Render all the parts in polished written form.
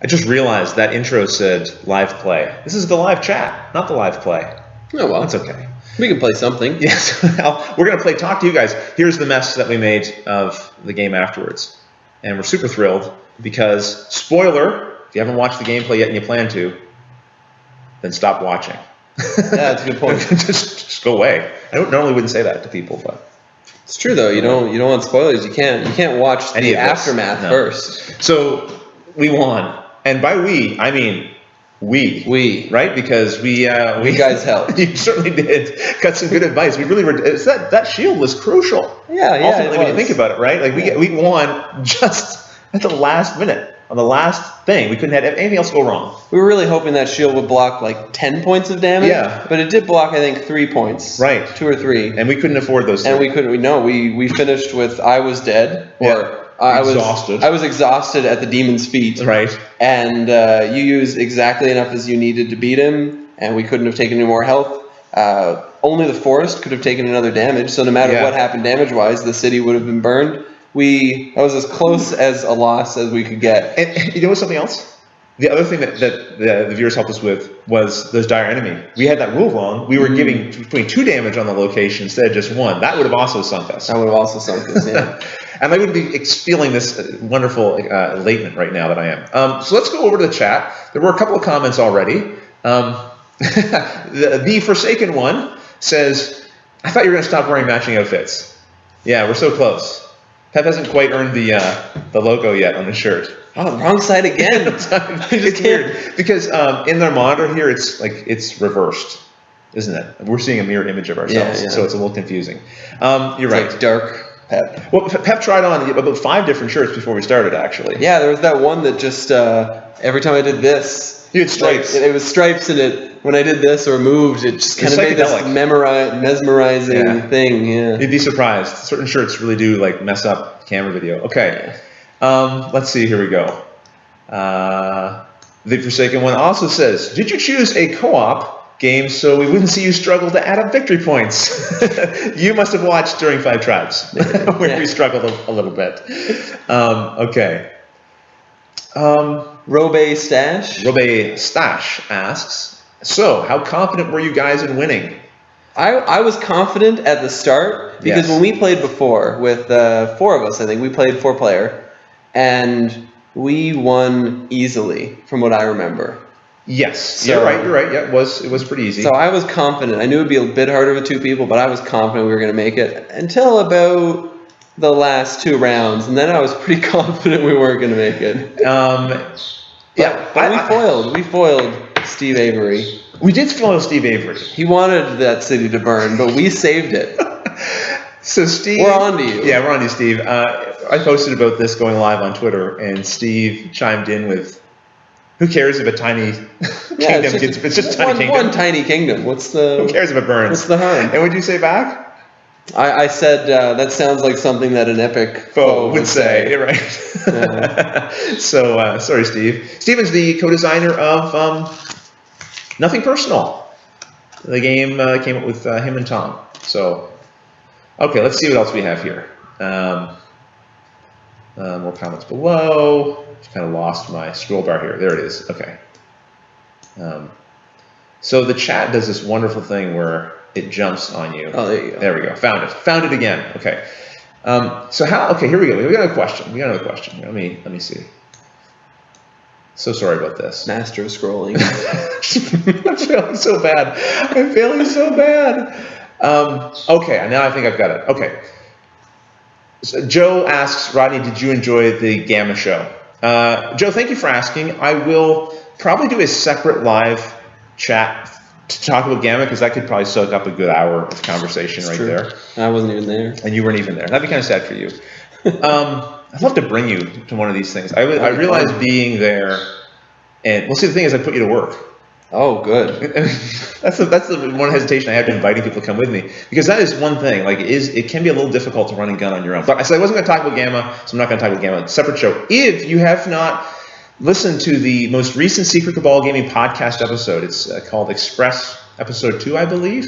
I just realized that intro said live play. This is the live chat, not the live play. Oh, well. That's okay. We can play something. Yes. We're going to play Talk to You Guys. Here's the mess that we made of the game afterwards. And we're super thrilled because, spoiler, if you haven't watched the gameplay yet and you plan to, then stop watching. Yeah, that's a good point. just go away. I normally wouldn't say that to people, but it's true though. You don't want spoilers. You can't watch the aftermath first. So we won, and by we I mean we right, because we guys helped. You certainly did. Got some good advice. We really were. That shield was crucial. Yeah. Ultimately, when you think about it, right? Like we won just at the last minute. On the last thing, we couldn't have anything else go wrong. We were really hoping that shield would block like 10 points of damage. Yeah. But it did block, I think, 3 points. Right. 2 or 3. And we couldn't afford those. And we couldn't. We finished with I was dead. Or exhausted. I was exhausted at the demon's feet. Right. And you used exactly enough as you needed to beat him, and we couldn't have taken any more health. Only the forest could have taken another damage. So no matter what happened damage-wise, the city would have been burned. That was as close as a loss as we could get. And you know what's something else? The other thing that the viewers helped us with was those dire enemy. We had that rule wrong. We were putting 2 damage on the location instead of just 1. That would have also sunk us. Yeah. And I wouldn't be feeling this wonderful elatement right now that I am. So let's go over to the chat. There were a couple of comments already. The Forsaken one says, I thought you were going to stop wearing matching outfits. Yeah, we're so close. Pep hasn't quite earned the logo yet on the shirt. Oh, wrong side again. It's weird because in their monitor here, it's reversed, isn't it? We're seeing a mirror image of ourselves, so it's a little confusing. You're right. Like dark Pep. Well, Pep tried on about 5 different shirts before we started, actually. Yeah, there was that one that just every time I did this, you had stripes. It was stripes, and when I did this or moved, it just kind of made this mesmerizing thing. Yeah, you'd be surprised. Certain shirts really do mess up camera video. Okay, let's see. Here we go. The Forsaken one also says, "Did you choose a co-op game so we wouldn't see you struggle to add up victory points? You must have watched during 5 Tribes where we struggled a little bit." Okay. Robe Stash asks, so how confident were you guys in winning? I was confident at the start because when we played before with 4 of us, I think we played 4-player, and we won easily from what I remember. Yes, so, you're right. Yeah, it was pretty easy. So I was confident. I knew it'd be a bit harder with 2 people, but I was confident we were going to make it until about the last 2 rounds, and then I was pretty confident we weren't going to make it. But we foiled Steve Avery. We did foil Steve Avery. He wanted that city to burn, but we saved it. So Steve, we're on to you. Yeah, we're on to you, Steve. I posted about this going live on Twitter, and Steve chimed in with, "Who cares if a tiny kingdom gets? It's just a tiny kingdom. One tiny kingdom. Who cares if it burns? What's the harm?" And what'd you say back? I said that sounds like something that an epic foe would say. You're right. So sorry, Steve. Steven's the co-designer of Nothing Personal. The game came up with him and Tom. So, okay, let's see what else we have here. More comments below. Just kind of lost my scroll bar here. There it is. Okay. So the chat does this wonderful thing where it jumps on you. Oh, there you go. There we go. Found it again. Okay. So okay, here we go. We got another question. Let me see. So sorry about this. Master of scrolling. I'm failing so bad. Okay, now I think I've got it. Okay. So Joe asks, Rodney, did you enjoy the Gamma show? Joe, thank you for asking. I will probably do a separate live chat to talk about Gamma, because that could probably soak up a good hour of conversation there. I wasn't even there. And you weren't even there. That'd be kind of sad for you. I'd love to bring you to one of these things. I realized being there, and well, see, the thing is, I put you to work. Oh, good. That's the one hesitation I have to inviting people to come with me, because that is one thing. It can be a little difficult to run and gun on your own. But I said I wasn't going to talk about Gamma, so I'm not going to talk about Gamma. Separate show. If you have not listened to the most recent Secret Cabal Gaming podcast episode, it's called Express Episode 2, I believe.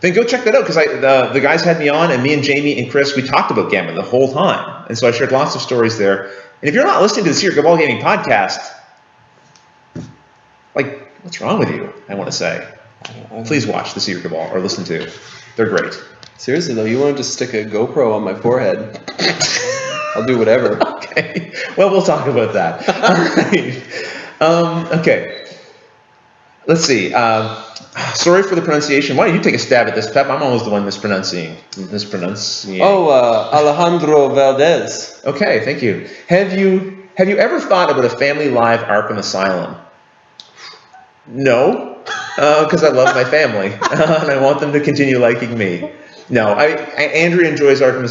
Then go check that out, because the guys had me on, and me and Jamie and Chris, we talked about Gamma the whole time, and so I shared lots of stories there. And if you're not listening to the Secret Cabal Gaming podcast, What's wrong with you? I want to say. Please watch The Secret Cabal or listen to. They're great. Seriously though, you want to just stick a GoPro on my forehead? I'll do whatever. Okay. Well, we'll talk about that. All right. Okay. Let's see. Sorry for the pronunciation. Why don't you take a stab at this, Pep? I'm always the one mispronouncing. Oh, Alejandro Valdez. Okay, thank you. Have you ever thought about a Family Live Arkham Asylum? No, because I love my family and I want them to continue liking me. No, Andrew enjoys Arkham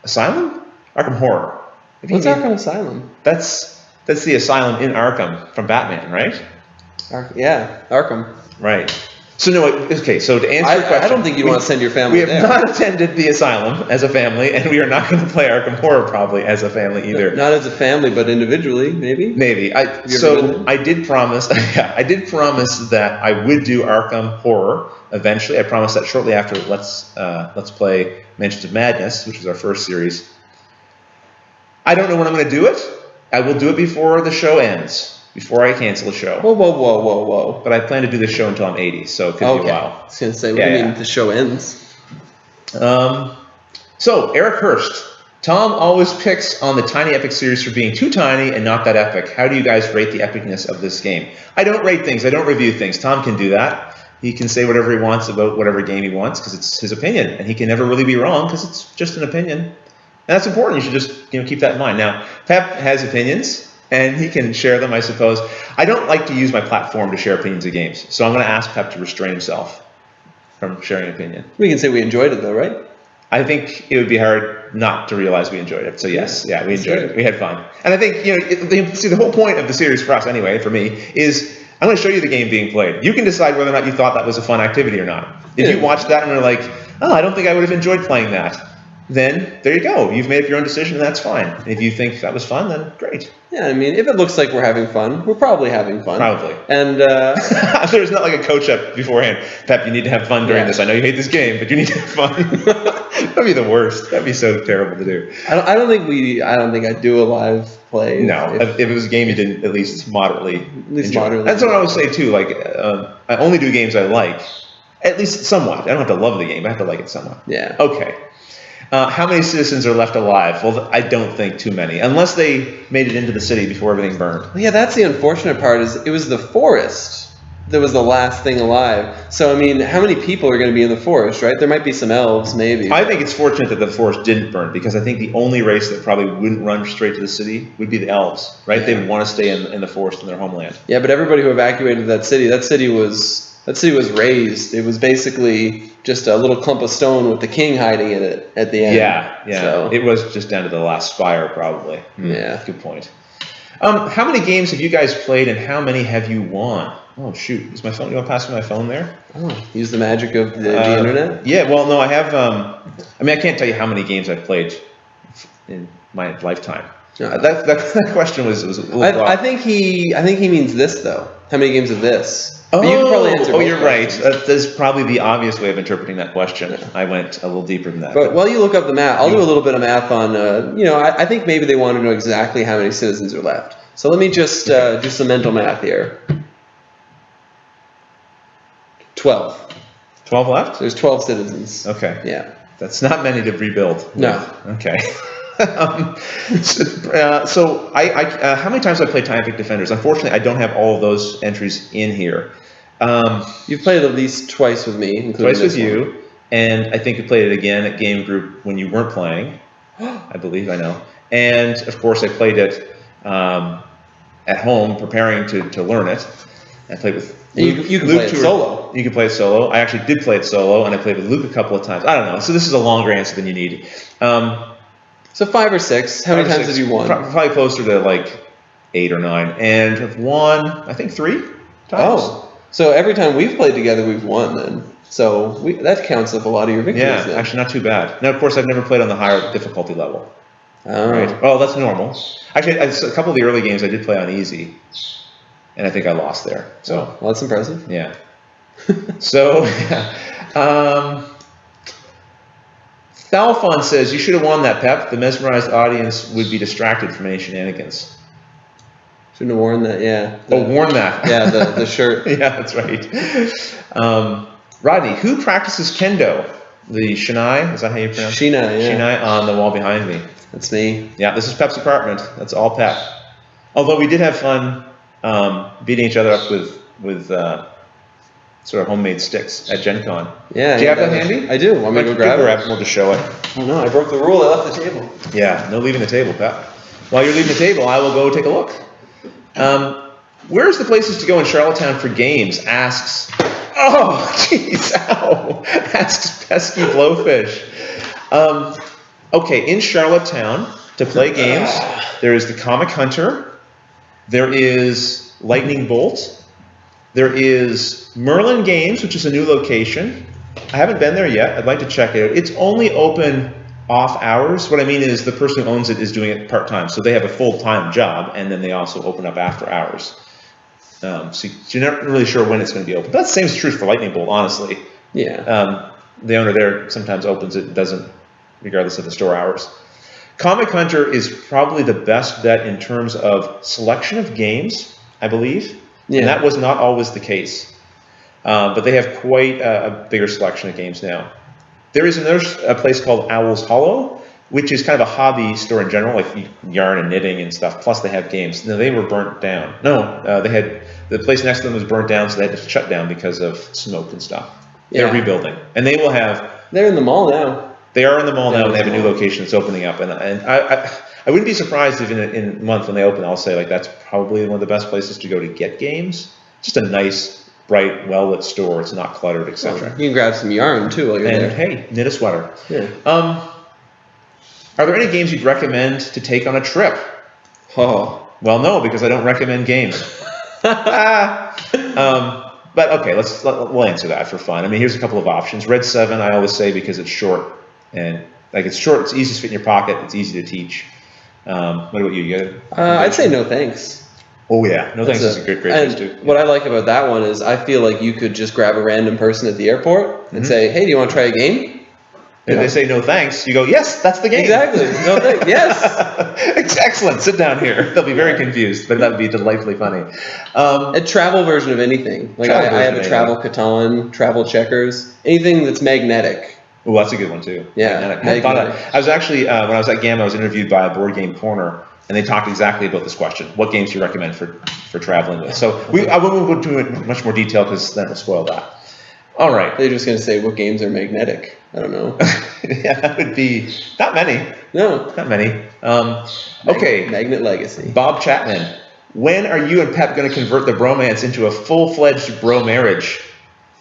Asylum? Arkham Horror. What's Arkham Asylum? That's the asylum in Arkham from Batman, right? Yeah, Arkham. Right. So no, okay. So to answer your question, I don't think you want to send your family there. We have there. not attended the asylum as a family, and we are not going to play Arkham Horror probably as a family either. Not as a family, but individually, maybe. Maybe. I did promise. Yeah, I did promise that I would do Arkham Horror eventually. I promised that shortly after Let's Play Mansions of Madness, which was our first series. I don't know when I'm going to do it. I will do it before the show ends. Before I cancel the show. Whoa. But I plan to do this show until I'm 80, so it could be a while. I was going to say, what do you mean the show ends? So, Eric Hurst. Tom always picks on the Tiny Epic series for being too tiny and not that epic. How do you guys rate the epicness of this game? I don't rate things. I don't review things. Tom can do that. He can say whatever he wants about whatever game he wants because it's his opinion. And he can never really be wrong because it's just an opinion. And that's important. You should just keep that in mind. Now, Pep has opinions. And he can share them, I suppose. I don't like to use my platform to share opinions of games. So I'm going to ask Pep to restrain himself from sharing an opinion. We can say we enjoyed it, though, right? I think it would be hard not to realize we enjoyed it. So yes, yeah, we enjoyed it. We had fun. And I think, the whole point of the series for us anyway, for me, is I'm going to show you the game being played. You can decide whether or not you thought that was a fun activity or not. If you watch that and are like, oh, I don't think I would have enjoyed playing that, then there you go. You've made up your own decision, and that's fine. And if you think that was fun, then great. Yeah, I mean, if it looks like we're having fun, we're probably having fun. Probably. And there's not like a coach up beforehand. Pep, you need to have fun during this. I know you hate this game, but you need to have fun. That'd be the worst. That'd be so terrible to do. I don't think I'd do a live play. No, if it was a game you didn't at least moderately enjoy. Moderately. That's what I always say too. Like, I only do games I like, at least somewhat. I don't have to love the game. I have to like it somewhat. Yeah. Okay. How many citizens are left alive? Well, I don't think too many, unless they made it into the city before everything burned. Well, yeah, that's the unfortunate part. Is it was the forest that was the last thing alive. So I mean, how many people are going to be in the forest, right? There might be some elves, maybe. I think it's fortunate that the forest didn't burn because I think the only race that probably wouldn't run straight to the city would be the elves, right? Yeah. They would want to stay in the forest in their homeland. Yeah, but everybody who evacuated that city was razed. It was basically just a little clump of stone with the king hiding in it at the end. Yeah. So it was just down to the last spire, probably. Yeah. Good point. How many games have you guys played, and how many have you won? Oh shoot! Is my phone? You want to pass me my phone there? Oh, use the magic of the internet. Yeah. Well, no, I have. I can't tell you how many games I've played in my lifetime. That question was a little. I think he means this though. How many games of this? But you can probably answer you're questions. Right. That's probably the obvious way of interpreting that question. I went a little deeper than that. But while you look up the math, I'll do a little bit of math on. I think maybe they want to know exactly how many citizens are left. So let me just do some mental math here. 12. 12 left? There's 12 citizens. Okay. Yeah. That's not many to rebuild. No. Okay. So how many times have I played Time Epic Defenders? Unfortunately, I don't have all of those entries in here. You've played at least twice with me, including twice with you, and I think you played it again at Game Group when you weren't playing. I believe, I know. And of course, I played it at home, preparing to learn it. I played with Luke. You can play it solo. You can play it solo. I actually did play it solo, and I played with Luke a couple of times. I don't know. So this is a longer answer than you need. So 5 or 6. How many times have you won? Probably closer to like 8 or 9, and have won I think 3 times. Oh, so every time we've played together, we've won then. So that counts up a lot of your victories. Yeah, then. Actually not too bad. Now, of course, I've never played on the higher difficulty level. Oh. Right. Well, that's normal. Actually, a couple of the early games I did play on easy, and I think I lost there. So well, that's impressive. Yeah. So. Thalfon says, you should have won that, Pep. The mesmerized audience would be distracted from any shenanigans. Shouldn't have worn that. Yeah. Worn that. Yeah, the shirt. Yeah, that's right. Rodney, who practices kendo? The Shinai, is that how you pronounce it? Shinai, yeah. Shinai on the wall behind me. That's me. Yeah, this is Pep's apartment. That's all Pep. Although we did have fun beating each other up with sort of homemade sticks at Gen Con. Yeah. Do you have that handy? I do. Want me to go grab it? We'll just show it. Oh no, I broke the rule. I left the table. Yeah, no leaving the table, Pep. While you're leaving the table, I will go take a look. Where's the places to go in Charlottetown for games? Asks. Oh, jeez, ow! Asks Pesky Blowfish. Okay, in Charlottetown, to play games, there is the Comic Hunter, there is Lightning Bolt, there is Merlin Games, which is a new location. I haven't been there yet. I'd like to check it out. It's only open off hours. What I mean is the person who owns it is doing it part-time, so they have a full-time job, and then they also open up after hours. So you're not really sure when it's going to be open. But that's the same is true for Lightning Bolt, honestly. Yeah. The owner there sometimes opens it and doesn't, regardless of the store hours. Comic Hunter is probably the best bet in terms of selection of games, I believe. Yeah. And that was not always the case. But they have quite a bigger selection of games now. There is a place called Owl's Hollow, which is kind of a hobby store in general, like yarn and knitting and stuff. Plus, they have games. No, they were burnt down. No, the place next to them was burnt down, so they had to shut down because of smoke and stuff. Yeah. They're rebuilding, and they will have. They're in the mall now. They are in the mall now, and they have a new location that's opening up. And I wouldn't be surprised if in a month when they open, I'll say like that's probably one of the best places to go to get games. Just a nice, bright, well-lit store. It's not cluttered, etc. You can grab some yarn too while you're there. And hey, knit a sweater. Yeah. Are there any games you'd recommend to take on a trip? Oh. Well, no, because I don't recommend games. But okay, we'll answer that for fun. I mean, here's a couple of options. Red 7, I always say because it's short and it's short. It's easy to fit in your pocket. It's easy to teach. What about you? I'd say no thanks. Oh yeah, no thanks is a great place too. What I like about that one is I feel like you could just grab a random person at the airport and say, "Hey, do you want to try a game?" If they say no thanks, you go, yes, that's the game. Exactly. No thanks. Yes. Excellent. Sit down here. They'll be very confused, but that would be delightfully funny. A travel version of anything. Like I have a travel Catan, travel checkers, anything that's magnetic. Oh, that's a good one too. Yeah. I was actually, when I was at GAMA, I was interviewed by a Board Game Corner, and they talked exactly about this question. What games do you recommend for traveling with? So I won't go into it in much more detail because then it'll spoil that. All right. They're just going to say what games are magnetic. I don't know. Yeah, that would be not many. No, not many. Okay. Magnet Legacy. Bob Chapman, when are you and Pep going to convert the bromance into a full-fledged bro marriage?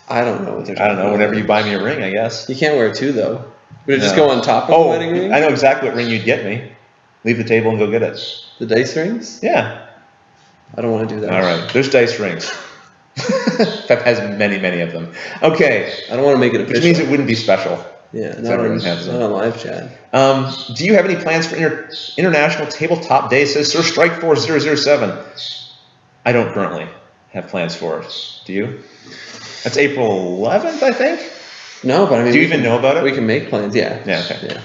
I don't know what they're talking about. I don't know. Whenever you buy me a ring, I guess. You can't wear two though. Would it just go on top of the wedding ring? I know exactly what ring you'd get me. Leave the table and go get it. The dice rings? Yeah. I don't want to do that. All right. There's dice rings. Pep has many, many of them. Okay. I don't want to make it official. Which means it wouldn't be special. Yeah, not on live chat. Do you have any plans for International Tabletop Day? Says Sir Strike 4007. I don't currently have plans for it. Do you? That's April 11th, I think. No, but I mean, do you even know about it? We can make plans. Yeah. Yeah. Okay.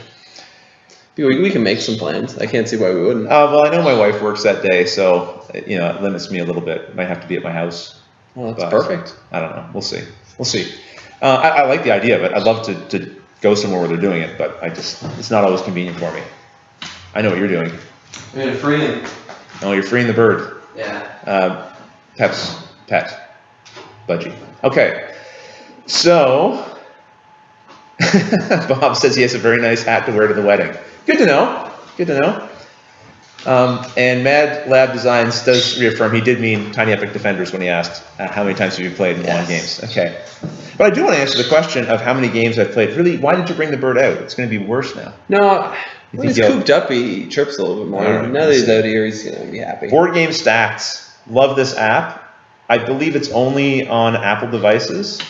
Yeah. We can make some plans. I can't see why we wouldn't. Well, I know my wife works that day, so it limits me a little bit. Might have to be at my house. Well, that's perfect. I don't know. We'll see. I like the idea of it. I'd love to go somewhere where they're doing it, but it's not always convenient for me. I know what you're doing. I'm gonna free him. Oh, you're freeing the bird. Yeah. Pep's pet. Budgie. Okay. So, Bob says he has a very nice hat to wear to the wedding. Good to know. And Mad Lab Designs does reaffirm he did mean Tiny Epic Defenders when he asked how many times have you played in long games. Okay. But I do want to answer the question of how many games I've played. Really, why did you bring the bird out? It's going to be worse now. No, when he's cooped up, he chirps a little bit more. Right, now that he's out here, he's going to be happy. Board Game Stats. Love this app. I believe it's only on Apple devices,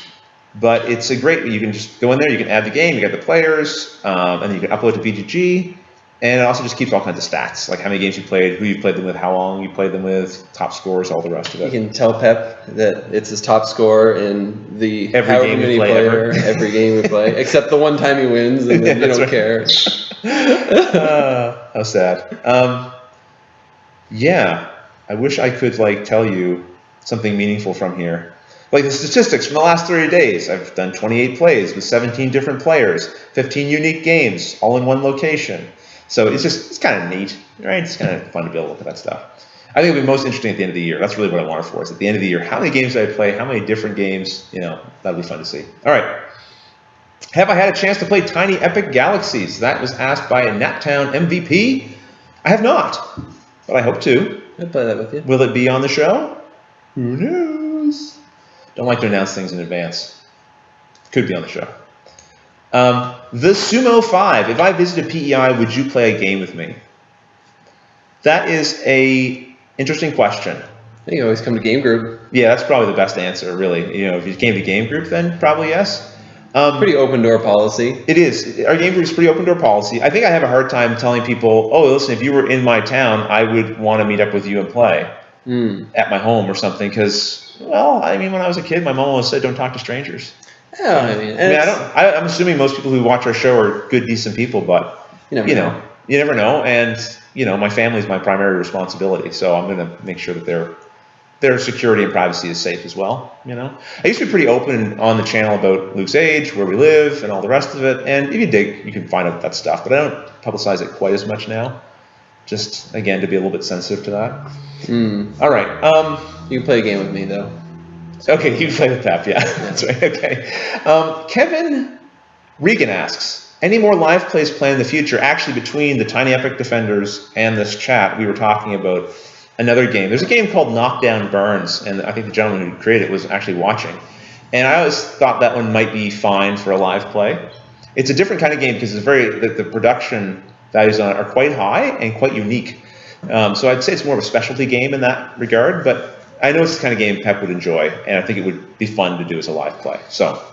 but it's a great, you can just go in there, you can add the game, you get the players, and you can upload to BGG. And it also just keeps all kinds of stats, like how many games you played, who you played them with, how long you played them with, top scores, all the rest of it. You can tell Pep that it's his top score in the every game we play ever. Every game we play, except the one time he wins, and then you don't care. How sad. Yeah. I wish I could tell you something meaningful from here. Like the statistics from the last 30 days. I've done 28 plays with 17 different players, 15 unique games, all in one location. So it's kind of neat, right? It's kind of fun to be able to look at that stuff. I think it'll be most interesting at the end of the year. That's really what I want it for. Is at the end of the year, how many games did I play? How many different games? That'll be fun to see. All right. Have I had a chance to play Tiny Epic Galaxies? That was asked by a Naptown MVP. I have not, but I hope to. I'll play that with you. Will it be on the show? Who knows? Don't like to announce things in advance. Could be on the show. The Sumo 5. If I visited PEI, would you play a game with me? That is a interesting question. I think you always come to game group. Yeah, that's probably the best answer, really. If you came to game group, then probably yes. Pretty open door policy. It is. Our game group is pretty open door policy. I think I have a hard time telling people, oh, listen, if you were in my town, I would want to meet up with you and play at my home or something. Because, well, I mean, when I was a kid, my mom always said, don't talk to strangers. Yeah, I'm assuming most people who watch our show are good, decent people, but you never know. And my family is my primary responsibility, so I'm going to make sure that their security and privacy is safe as well. I used to be pretty open on the channel about Luke's age, where we live, and all the rest of it. And if you dig, you can find out that stuff. But I don't publicize it quite as much now. Just again to be a little bit sensitive to that. All right. You can play a game with me though. Okay, you can play with Pep. Yeah, that's right. Okay. Kevin Regan asks, any more live plays planned in the future? Actually, between the Tiny Epic Defenders and this chat, we were talking about another game. There's a game called Knockdown Burns, and I think the gentleman who created it was actually watching. And I always thought that one might be fine for a live play. It's a different kind of game because the production values on it are quite high and quite unique. So I'd say it's more of a specialty game in that regard, but I know it's the kind of game Pep would enjoy, and I think it would be fun to do as a live play. So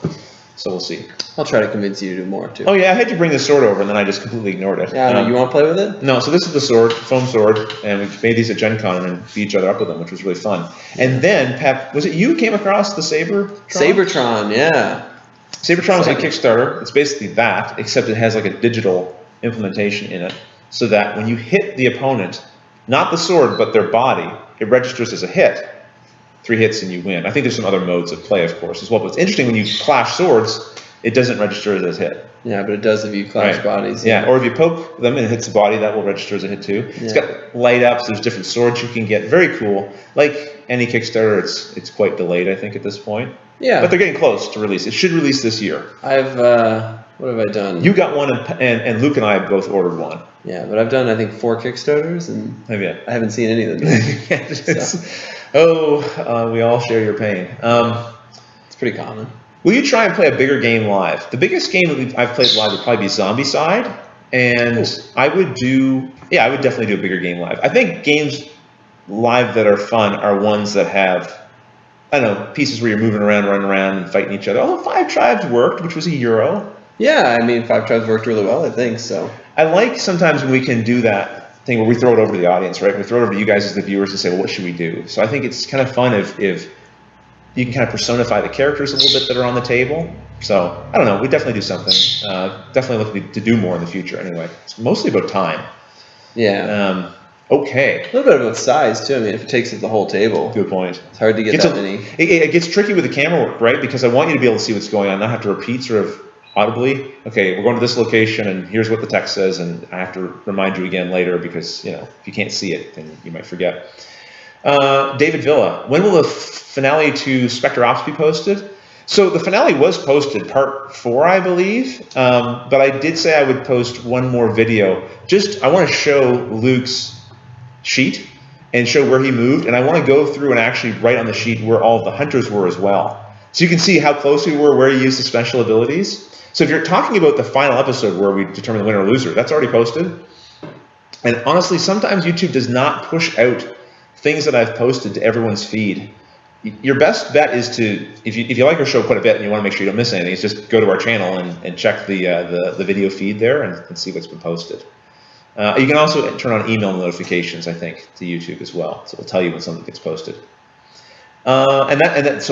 we'll see. I'll try to convince you to do more too. Oh yeah, I had you bring the sword over, and then I just completely ignored it. Yeah, you want to play with it? No, so this is the sword, foam sword, and we made these at Gen Con and beat each other up with them, which was really fun. And then, Pep, was it you who came across the Sabertron? Sabertron, yeah. Sabertron was on Kickstarter. It's basically that, except it has like a digital implementation in it, so that when you hit the opponent, not the sword, but their body, it registers as a hit. 3 hits and you win. I think there's some other modes of play, of course, as well. But it's interesting when you clash swords, it doesn't register as a hit. Yeah, but it does if you clash bodies. Yeah, or if you poke them and it hits the body, that will register as a hit too. Yeah. It's got light ups. There's different swords you can get. Very cool. Like any Kickstarter, it's quite delayed, I think, at this point. Yeah. But they're getting close to release. It should release this year. What have I done? You got one, and Luke and I both ordered one. Yeah, but I've done, I think, 4 Kickstarters, and I haven't seen any of them. We all share your pain. It's pretty common. Will you try and play a bigger game live? The biggest game that I've played live would probably be Zombicide, and I would definitely do a bigger game live. I think games live that are fun are ones that have, I don't know, pieces where you're moving around, running around, and fighting each other. Although 5 Tribes worked, which was a Euro. Yeah, I mean, 5 Tribes worked really well, I think, so. I like sometimes when we can do that thing where we throw it over to the audience, right? We throw it over to you guys as the viewers and say, well, what should we do? So I think it's kind of fun if you can kind of personify the characters a little bit that are on the table. So, I don't know. We definitely do something. Definitely looking to do more in the future anyway. It's mostly about time. Yeah. Okay. A little bit about size, too. I mean, if it takes up the whole table. Good point. It's hard to get that many. It gets tricky with the camera work, right? Because I want you to be able to see what's going on, not have to repeat sort of audibly. Okay, we're going to this location, and here's what the text says, and I have to remind you again later because, if you can't see it, then you might forget. David Villa, when will the finale to Spectre Ops be posted? So the finale was posted, part 4, I believe, but I did say I would post one more video. I want to show Luke's sheet and show where he moved, and I want to go through and actually write on the sheet where all of the hunters were as well. So you can see how close we were, where he used the special abilities. So if you're talking about the final episode where we determine the winner or loser, that's already posted. And honestly, sometimes YouTube does not push out things that I've posted to everyone's feed. Your best bet is to, if you like our show quite a bit and you want to make sure you don't miss anything, is just go to our channel and check the video feed there and see what's been posted. You can also turn on email notifications, I think, to YouTube as well. So it'll tell you when something gets posted. So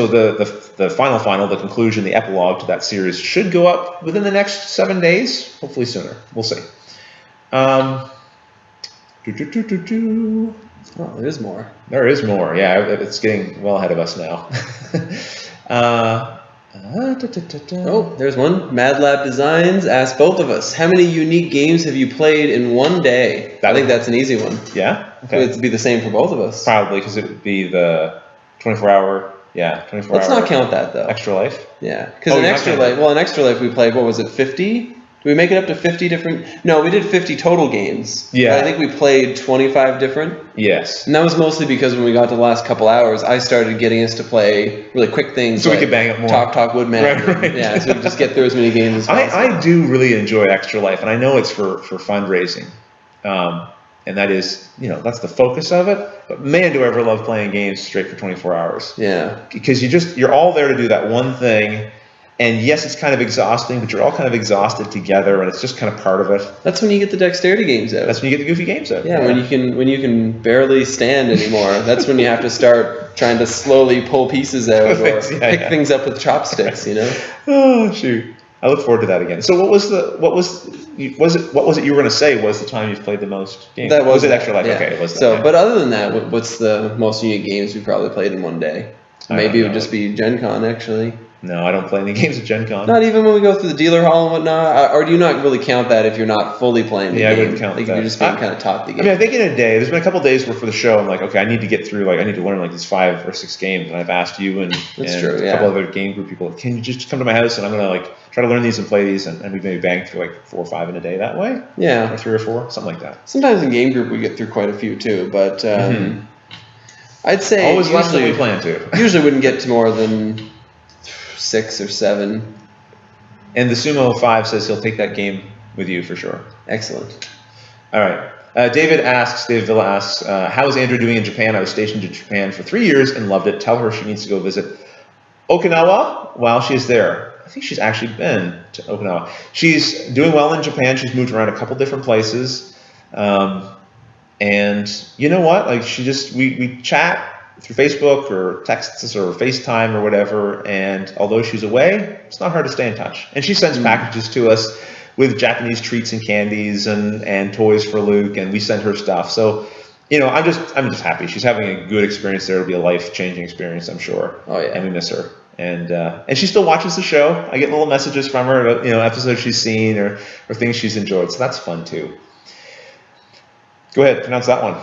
the final, the conclusion, the epilogue to that series should go up within the next 7 days, hopefully sooner. We'll see. Oh, there is more. There is more. Yeah, it's getting well ahead of us now. Oh, there's one. Mad Lab Designs asked both of us, how many unique games have you played in one day? I think that's an easy one. Yeah? Okay. It would be the same for both of us. Probably, because it would be the 24-hour. Yeah, 24-hour. Let's not count that, though. Extra Life? Yeah. Because in Extra Life we played, what was it, 50? Did we make it up to 50 different? No, we did 50 total games. Yeah. But I think we played 25 different. Yes. And that was mostly because when we got to the last couple hours, I started getting us to play really quick things. So we could bang up more. Talk, Woodman. Right. Yeah, so we could just get through as many games as possible. I do really enjoy Extra Life, and I know it's for fundraising. And that is, that's the focus of it. But man, do I ever love playing games straight for 24 hours. Yeah. Because you're all there to do that one thing. And yes, it's kind of exhausting, but you're all kind of exhausted together, and it's just kind of part of it. That's when you get the dexterity games out. That's when you get the goofy games out. Yeah, when you can barely stand anymore. That's when you have to start trying to slowly pull pieces out or pick things up with chopsticks. Oh shoot! I look forward to that again. So what was it you were going to say was the time you've played the most games? That was it Extra Life? Yeah. Okay, it was. So, but other than that, what's the most unique games we probably played in one day? Maybe it would just be Gen Con, actually. No, I don't play any games at Gen Con. Not even when we go through the dealer hall and whatnot? Or do you not really count that if you're not fully playing the game? Yeah, I wouldn't count that. You're just being kind of taught the game. I mean, I think in a day, there's been a couple of days where for the show, I'm like, okay, I need to get through, I need to learn these 5 or 6 games. And I've asked you and a couple other game group people, can you just come to my house and I'm going to try to learn these and play these, and we've maybe banged through 4 or 5 in a day that way? Yeah. Or 3 or 4, something like that. Sometimes in game group we get through quite a few too, but I'd say always less than we plan to. Usually wouldn't get to more than 6 or 7. And the Sumo 5 says he'll take that game with you for sure. Excellent. All right. David Villa asks, how is Andrew doing in Japan? I was stationed in Japan for 3 years and loved it. Tell her she needs to go visit Okinawa while she's there. I think she's actually been to Okinawa. She's doing well in Japan. She's moved around a couple different places. And you know what? We chat through Facebook or texts or FaceTime or whatever. And although she's away, it's not hard to stay in touch. And she sends packages to us with Japanese treats and candies and toys for Luke, and we send her stuff. So, I'm just happy. She's having a good experience there. It'll be a life-changing experience, I'm sure. Oh, yeah. And we miss her. And she still watches the show. I get little messages from her about, episodes she's seen or things she's enjoyed. So that's fun, too. Go ahead, pronounce that one.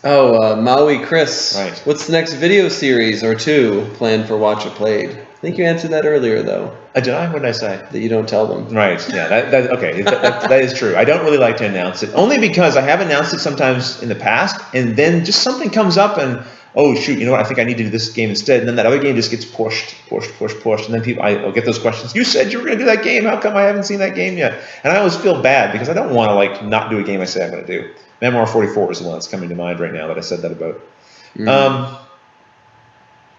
Oh, Maui Chris. Right. What's the next video series or 2 planned for Watch It Played? I think you answered that earlier, though. Did I? What did I say? That you don't tell them. Right. Yeah. Okay. That is true. I don't really like to announce it, only because I have announced it sometimes in the past, and then just something comes up, and oh shoot, you know what? I think I need to do this game instead, and then that other game just gets pushed, and then I'll get those questions. You said you were going to do that game. How come I haven't seen that game yet? And I always feel bad because I don't want to not do a game I say I'm going to do. Memoir 44 is the one that's coming to mind right now that I said that about. Mm-hmm.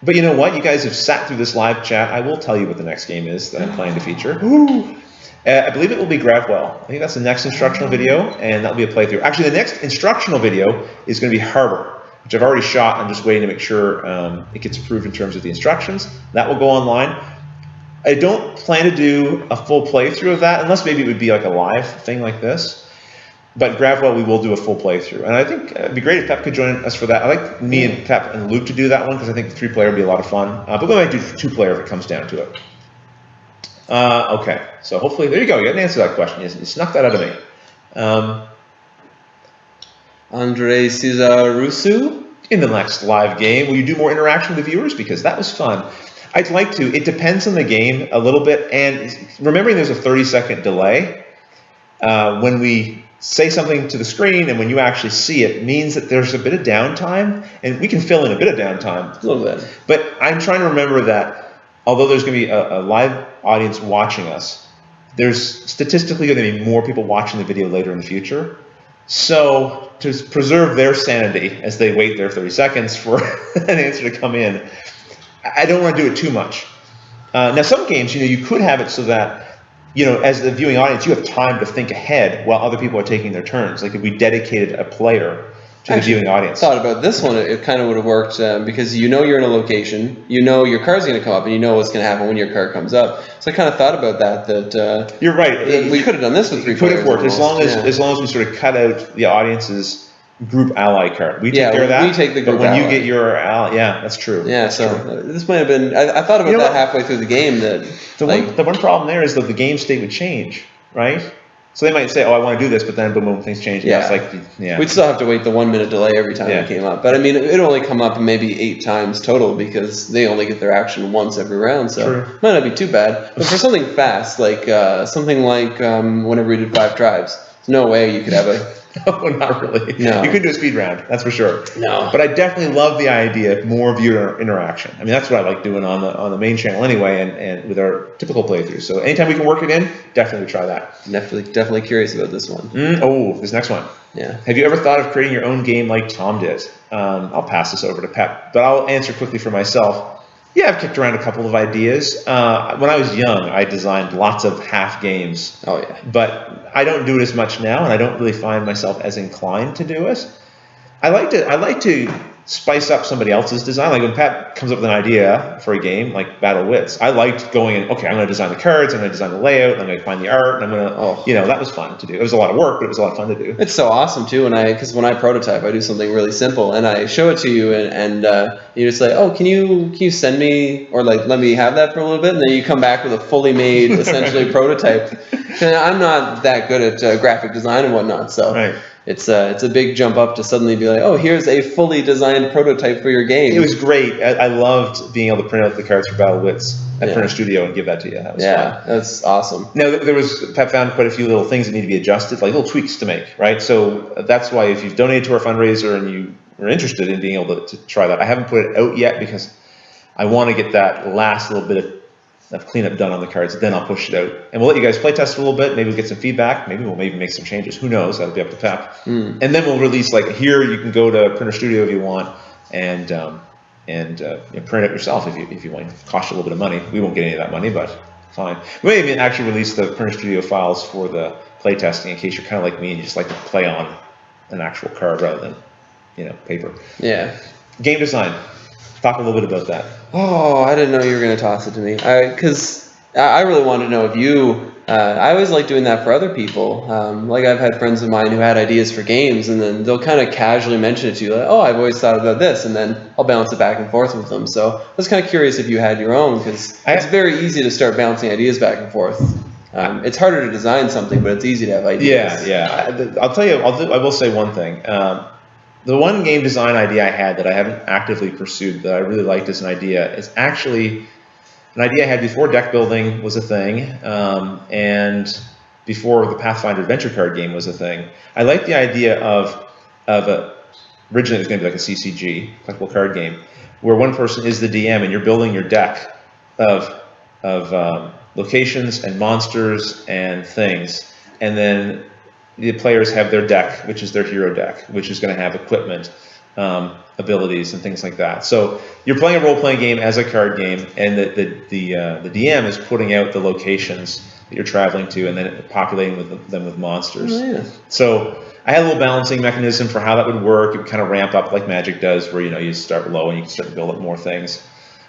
But you know what? You guys have sat through this live chat. I will tell you what the next game is that I'm planning to feature. I believe it will be Gravwell. I think that's the next instructional video, and that'll be a playthrough. Actually, the next instructional video is going to be Harbor, which I've already shot. I'm just waiting to make sure it gets approved in terms of the instructions. That will go online. I don't plan to do a full playthrough of that, unless maybe it would be a live thing like this. But Gravwell, we will do a full playthrough. And I think it'd be great if Pep could join us for that. I like me and Pep and Luke to do that one because I think the 3-player would be a lot of fun. But we might do 2-player if it comes down to it. Okay, so hopefully, there you go. You got an answer to that question. You snuck that out of me. Andre Cizarusu? In the next live game, will you do more interaction with the viewers? Because that was fun. I'd like to. It depends on the game a little bit. And remembering there's a 30-second delay when we say something to the screen and when you actually see it means that there's a bit of downtime, and we can fill in a bit of downtime. A little bit. But I'm trying to remember that although there's going to be a live audience watching us, there's statistically going to be more people watching the video later in the future. So to preserve their sanity as they wait their 30 seconds for an answer to come in, I don't want to do it too much. Now, some games, you could have it so that as the viewing audience, you have time to think ahead while other people are taking their turns. Like if we dedicated a player to the viewing audience. I thought about this one. It kind of would have worked because you're in a location, your car's going to come up, and you know what's going to happen when your car comes up. So I kind of thought about You're right. We could have done this with 3 players. Could have worked as long as we sort of cut out the audience's group ally card. We take care of that. We take the group but when ally. you get your ally, that's true. Yeah, that's so this might have been. I thought about that halfway through the game. The one problem there is that the game state would change, right? So they might say, "Oh, I want to do this," but then boom, things change. Yeah, it's like we'd still have to wait the 1 minute delay every time it came up. But I mean, it'd only come up maybe 8 times total because they only get their action once every round. So it might not be too bad. But for something fast, like whenever we did 5 tribes, there's no way you could have a. No, not really. No. You couldn't do a speed round, that's for sure. No. But I definitely love the idea of more viewer interaction. I mean, that's what I like doing on the main channel anyway, and with our typical playthroughs. So anytime we can work it in, definitely try that. Definitely curious about this one. This next one. Yeah. Have you ever thought of creating your own game like Tom did? I'll pass this over to Pep, but I'll answer quickly for myself. Yeah, I've kicked around a couple of ideas. When I was young, I designed lots of half games. Oh, yeah. But I don't do it as much now, and I don't really find myself as inclined to do it. I like to spice up somebody else's design. Like when Pat comes up with an idea for a game, like Battle Wits, I liked going in, okay, I'm going to design the cards, I'm going to design the layout, I'm going to find the art, and I'm going to, that was fun to do. It was a lot of work, but it was a lot of fun to do. It's so awesome too, because when I prototype, I do something really simple, and I show it to you, and you just say, oh, can you send me, or like let me have that for a little bit, and then you come back with a fully made, essentially prototype. I'm not that good at graphic design and whatnot, so. Right. It's a big jump up to suddenly be like, oh, here's a fully designed prototype for your game. It was great. I loved being able to print out the cards for Battle Wits at Printer Studio and give that to you. That was fun. That's awesome. Now, Pep found quite a few little things that need to be adjusted, like little tweaks to make, right? So that's why if you've donated to our fundraiser and you are interested in being able to try that, I haven't put it out yet because I want to get that last little bit of cleanup done on the cards, then I'll push it out. And we'll let you guys play test a little bit, maybe we'll get some feedback, maybe we'll make some changes, who knows, that'll be up to Pep. And then we'll release, like, here you can go to Printer Studio if you want, and print it yourself if you want. It costs you a little bit of money. We won't get any of that money, but fine. We may even actually release the Printer Studio files for the play testing in case you're kind of like me and you just like to play on an actual card rather than, paper. Yeah. Game design. Talk a little bit about that. Oh, I didn't know you were going to toss it to me. Because I really wanted to know if you... I always like doing that for other people. Like I've had friends of mine who had ideas for games, and then they'll kind of casually mention it to you, like, oh, I've always thought about this, and then I'll bounce it back and forth with them. So I was kind of curious if you had your own, because it's very easy to start bouncing ideas back and forth. It's harder to design something, but it's easy to have ideas. Yeah. I'll tell you, I will say one thing. The one game design idea I had that I haven't actively pursued that I really liked as an idea is actually an idea I had before deck building was a thing, and before the Pathfinder adventure card game was a thing. I liked the idea of originally it was going to be like a CCG, collectible card game, where one person is the DM and you're building your deck of locations and monsters and things, and then the players have their deck, which is their hero deck, which is going to have equipment, abilities, and things like that. So you're playing a role-playing game as a card game, and the DM is putting out the locations that you're traveling to, and then populating them with monsters. Oh, yeah. So I had a little balancing mechanism for how that would work. It would kind of ramp up like Magic does, where you start low and you can start to build up more things.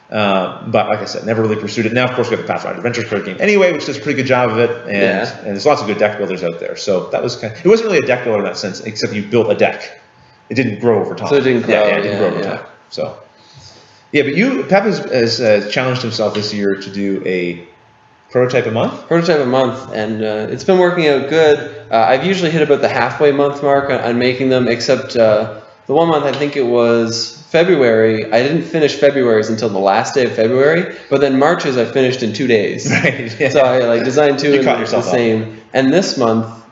But like I said, never really pursued it. Now, of course, we have the Pathfinder Adventures card game anyway, which does a pretty good job of it, and there's lots of good deck builders out there. So that was it wasn't really a deck builder in that sense, except you built a deck. It didn't grow over time. So it didn't grow. Yeah, it didn't grow over time. So but Pep has challenged himself this year to do a prototype a month. Prototype a month, and it's been working out good. I've usually hit about the halfway month mark on making them, except the one month I think it was February. I didn't finish February's until the last day of February, but then March's I finished in 2 days. Right. Yeah. So I designed two you in the same. And this month,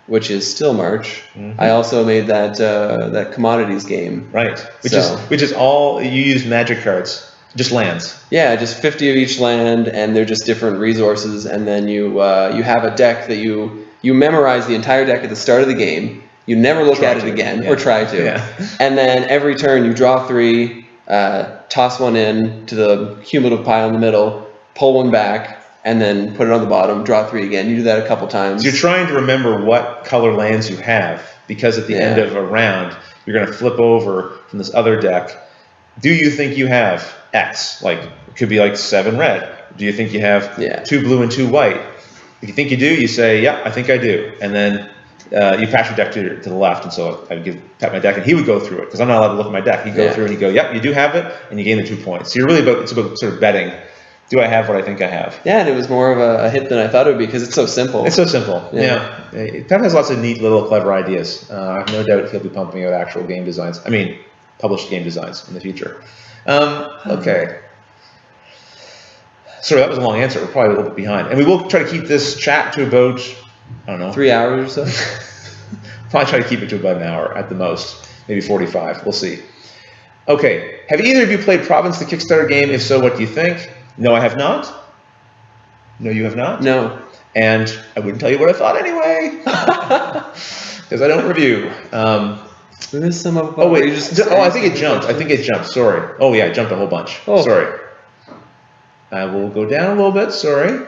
which is still March, I also made that commodities game. Right. Which is all you use magic cards, just lands. Yeah, just 50 of each land, and they're just different resources. And then you have a deck that you memorize the entire deck at the start of the game. You never look at it again, or try to. Yeah. And then every turn you draw 3, toss one in to the cumulative pile in the middle, pull one back, and then put it on the bottom, draw 3 again. You do that a couple times. So you're trying to remember what color lands you have, because at the end of a round, you're going to flip over from this other deck. Do you think you have X? Like, it could be like 7 red. Do you think you have 2 blue and 2 white? If you think you do, you say, yeah, I think I do. And then you pass your deck to the left, and so I would pat my deck, and he would go through it because I'm not allowed to look at my deck. He'd go through and he'd go, "Yep, you do have it," and you gain the 2 points. So it's about sort of betting. Do I have what I think I have? Yeah, and it was more of a hit than I thought it would be because it's so simple. It's so simple. Yeah. Pep has lots of neat little clever ideas. I have no doubt he'll be pumping out actual game designs. I mean, published game designs in the future. Okay. Sorry, that was a long answer. We're probably a little bit behind. And we will try to keep this chat to about, I don't know. 3 hours or so? Probably try to keep it to about an hour at the most. Maybe 45. We'll see. Okay. Have either of you played Province, the Kickstarter game? If so, what do you think? No, I have not. No, you have not? No. And I wouldn't tell you what I thought anyway. Because I don't review. There is some of Oh, wait. I think it jumped. Sorry. Oh, yeah, it jumped a whole bunch. Oh. Sorry. I will go down a little bit. Sorry.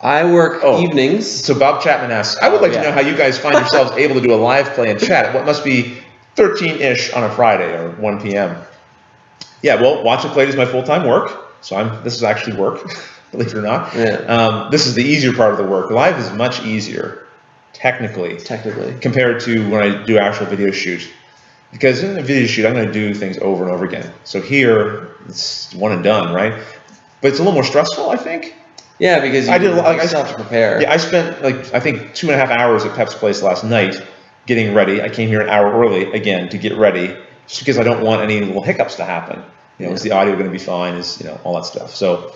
I work evenings. So Bob Chapman asks, I would like to know how you guys find yourselves able to do a live play and chat at what must be 13-ish on a Friday or 1 p.m. Yeah, well, watch and play is my full-time work. So this is actually work, believe it or not. Yeah. This is the easier part of the work. Live is much easier, technically, compared to when I do actual video shoot. Because in a video shoot, I'm going to do things over and over again. So here, it's one and done, right? But it's a little more stressful, I think. Yeah, because I still have to prepare. Yeah, I spent I think 2.5 hours at Pep's place last night getting ready. I came here an hour early again to get ready, just because I don't want any little hiccups to happen. Is the audio going to be fine? Is all that stuff. So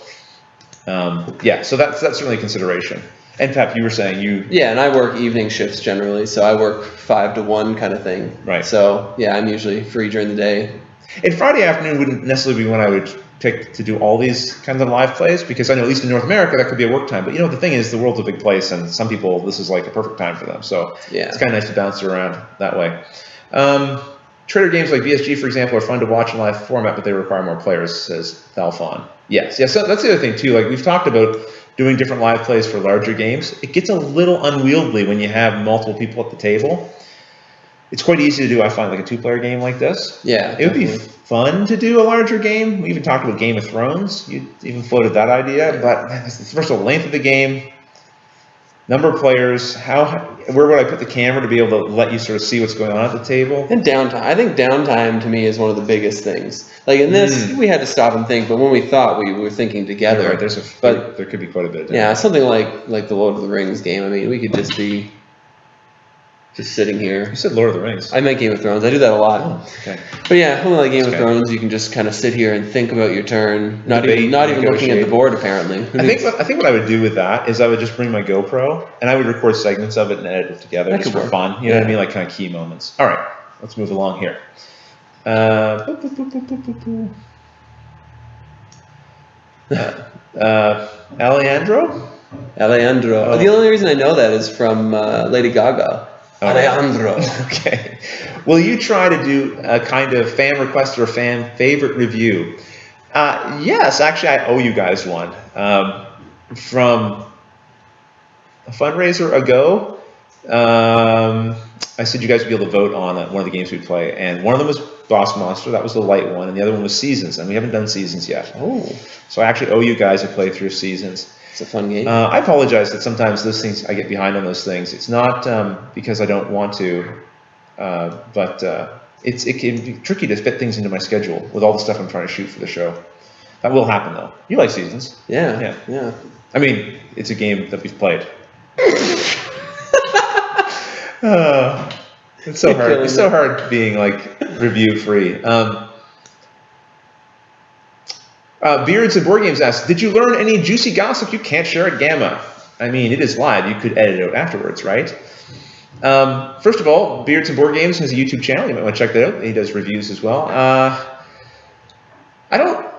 so that's certainly a consideration. And Pep, you were saying you... Yeah, and I work evening shifts generally, so I work 5 to 1 kind of thing. Right. So, yeah, I'm usually free during the day. And Friday afternoon wouldn't necessarily be when I would pick to do all these kinds of live plays, because I know at least in North America that could be a work time. But the thing is, the world's a big place, and some people, this is like a perfect time for them. So it's kind of nice to bounce around that way. Trader games like BSG, for example, are fun to watch in live format, but they require more players, says Thalfon. Yes, so that's the other thing, too. Like, we've talked about doing different live plays for larger games. It gets a little unwieldy when you have multiple people at the table. It's quite easy to do, I find, like a 2-player game like this. Yeah, it would be fun to do a larger game. We even talked about Game of Thrones. You even floated that idea. But first of all, length of the game, number of players, where would I put the camera to be able to let you sort of see what's going on at the table? And downtime. I think downtime to me is one of the biggest things. Like in this, we had to stop and think, but when we thought, we were thinking together. Right, there could be quite a bit of downtime. Yeah, something like the Lord of the Rings game. I mean, we could just be sitting here. You said Lord of the Rings. I meant Game of Thrones. I do that a lot. Oh, okay. But yeah, something like Game of Thrones, you can just kind of sit here and think about your turn, not even looking at the board, apparently. I think what I would do with that is I would just bring my GoPro and I would record segments of it and edit it together just for fun. You know what I mean? Like kind of key moments. All right, let's move along here. Alejandro? Oh. The only reason I know that is from Lady Gaga. Alejandro. Okay. Will you try to do a kind of fan request or fan favorite review? Yes, actually, I owe you guys one. From a fundraiser ago, I said you guys would be able to vote on one of the games we play, and one of them was Boss Monster. That was the light one, and the other one was Seasons, and we haven't done Seasons yet. Oh. So I actually owe you guys a playthrough of Seasons. It's a fun game. I apologize that sometimes those things, I get behind on those things. It's not because I don't want to, but it can be tricky to fit things into my schedule with all the stuff I'm trying to shoot for the show. That will happen, though. You like Seasons. Yeah. I mean, it's a game that we've played. It's so hard. It's so hard being like review free. Beards and Board Games asks, did you learn any juicy gossip you can't share at Gamma? I mean, it is live. You could edit it out afterwards, right? First of all, Beards and Board Games has a YouTube channel. You might want to check that out. He does reviews as well. I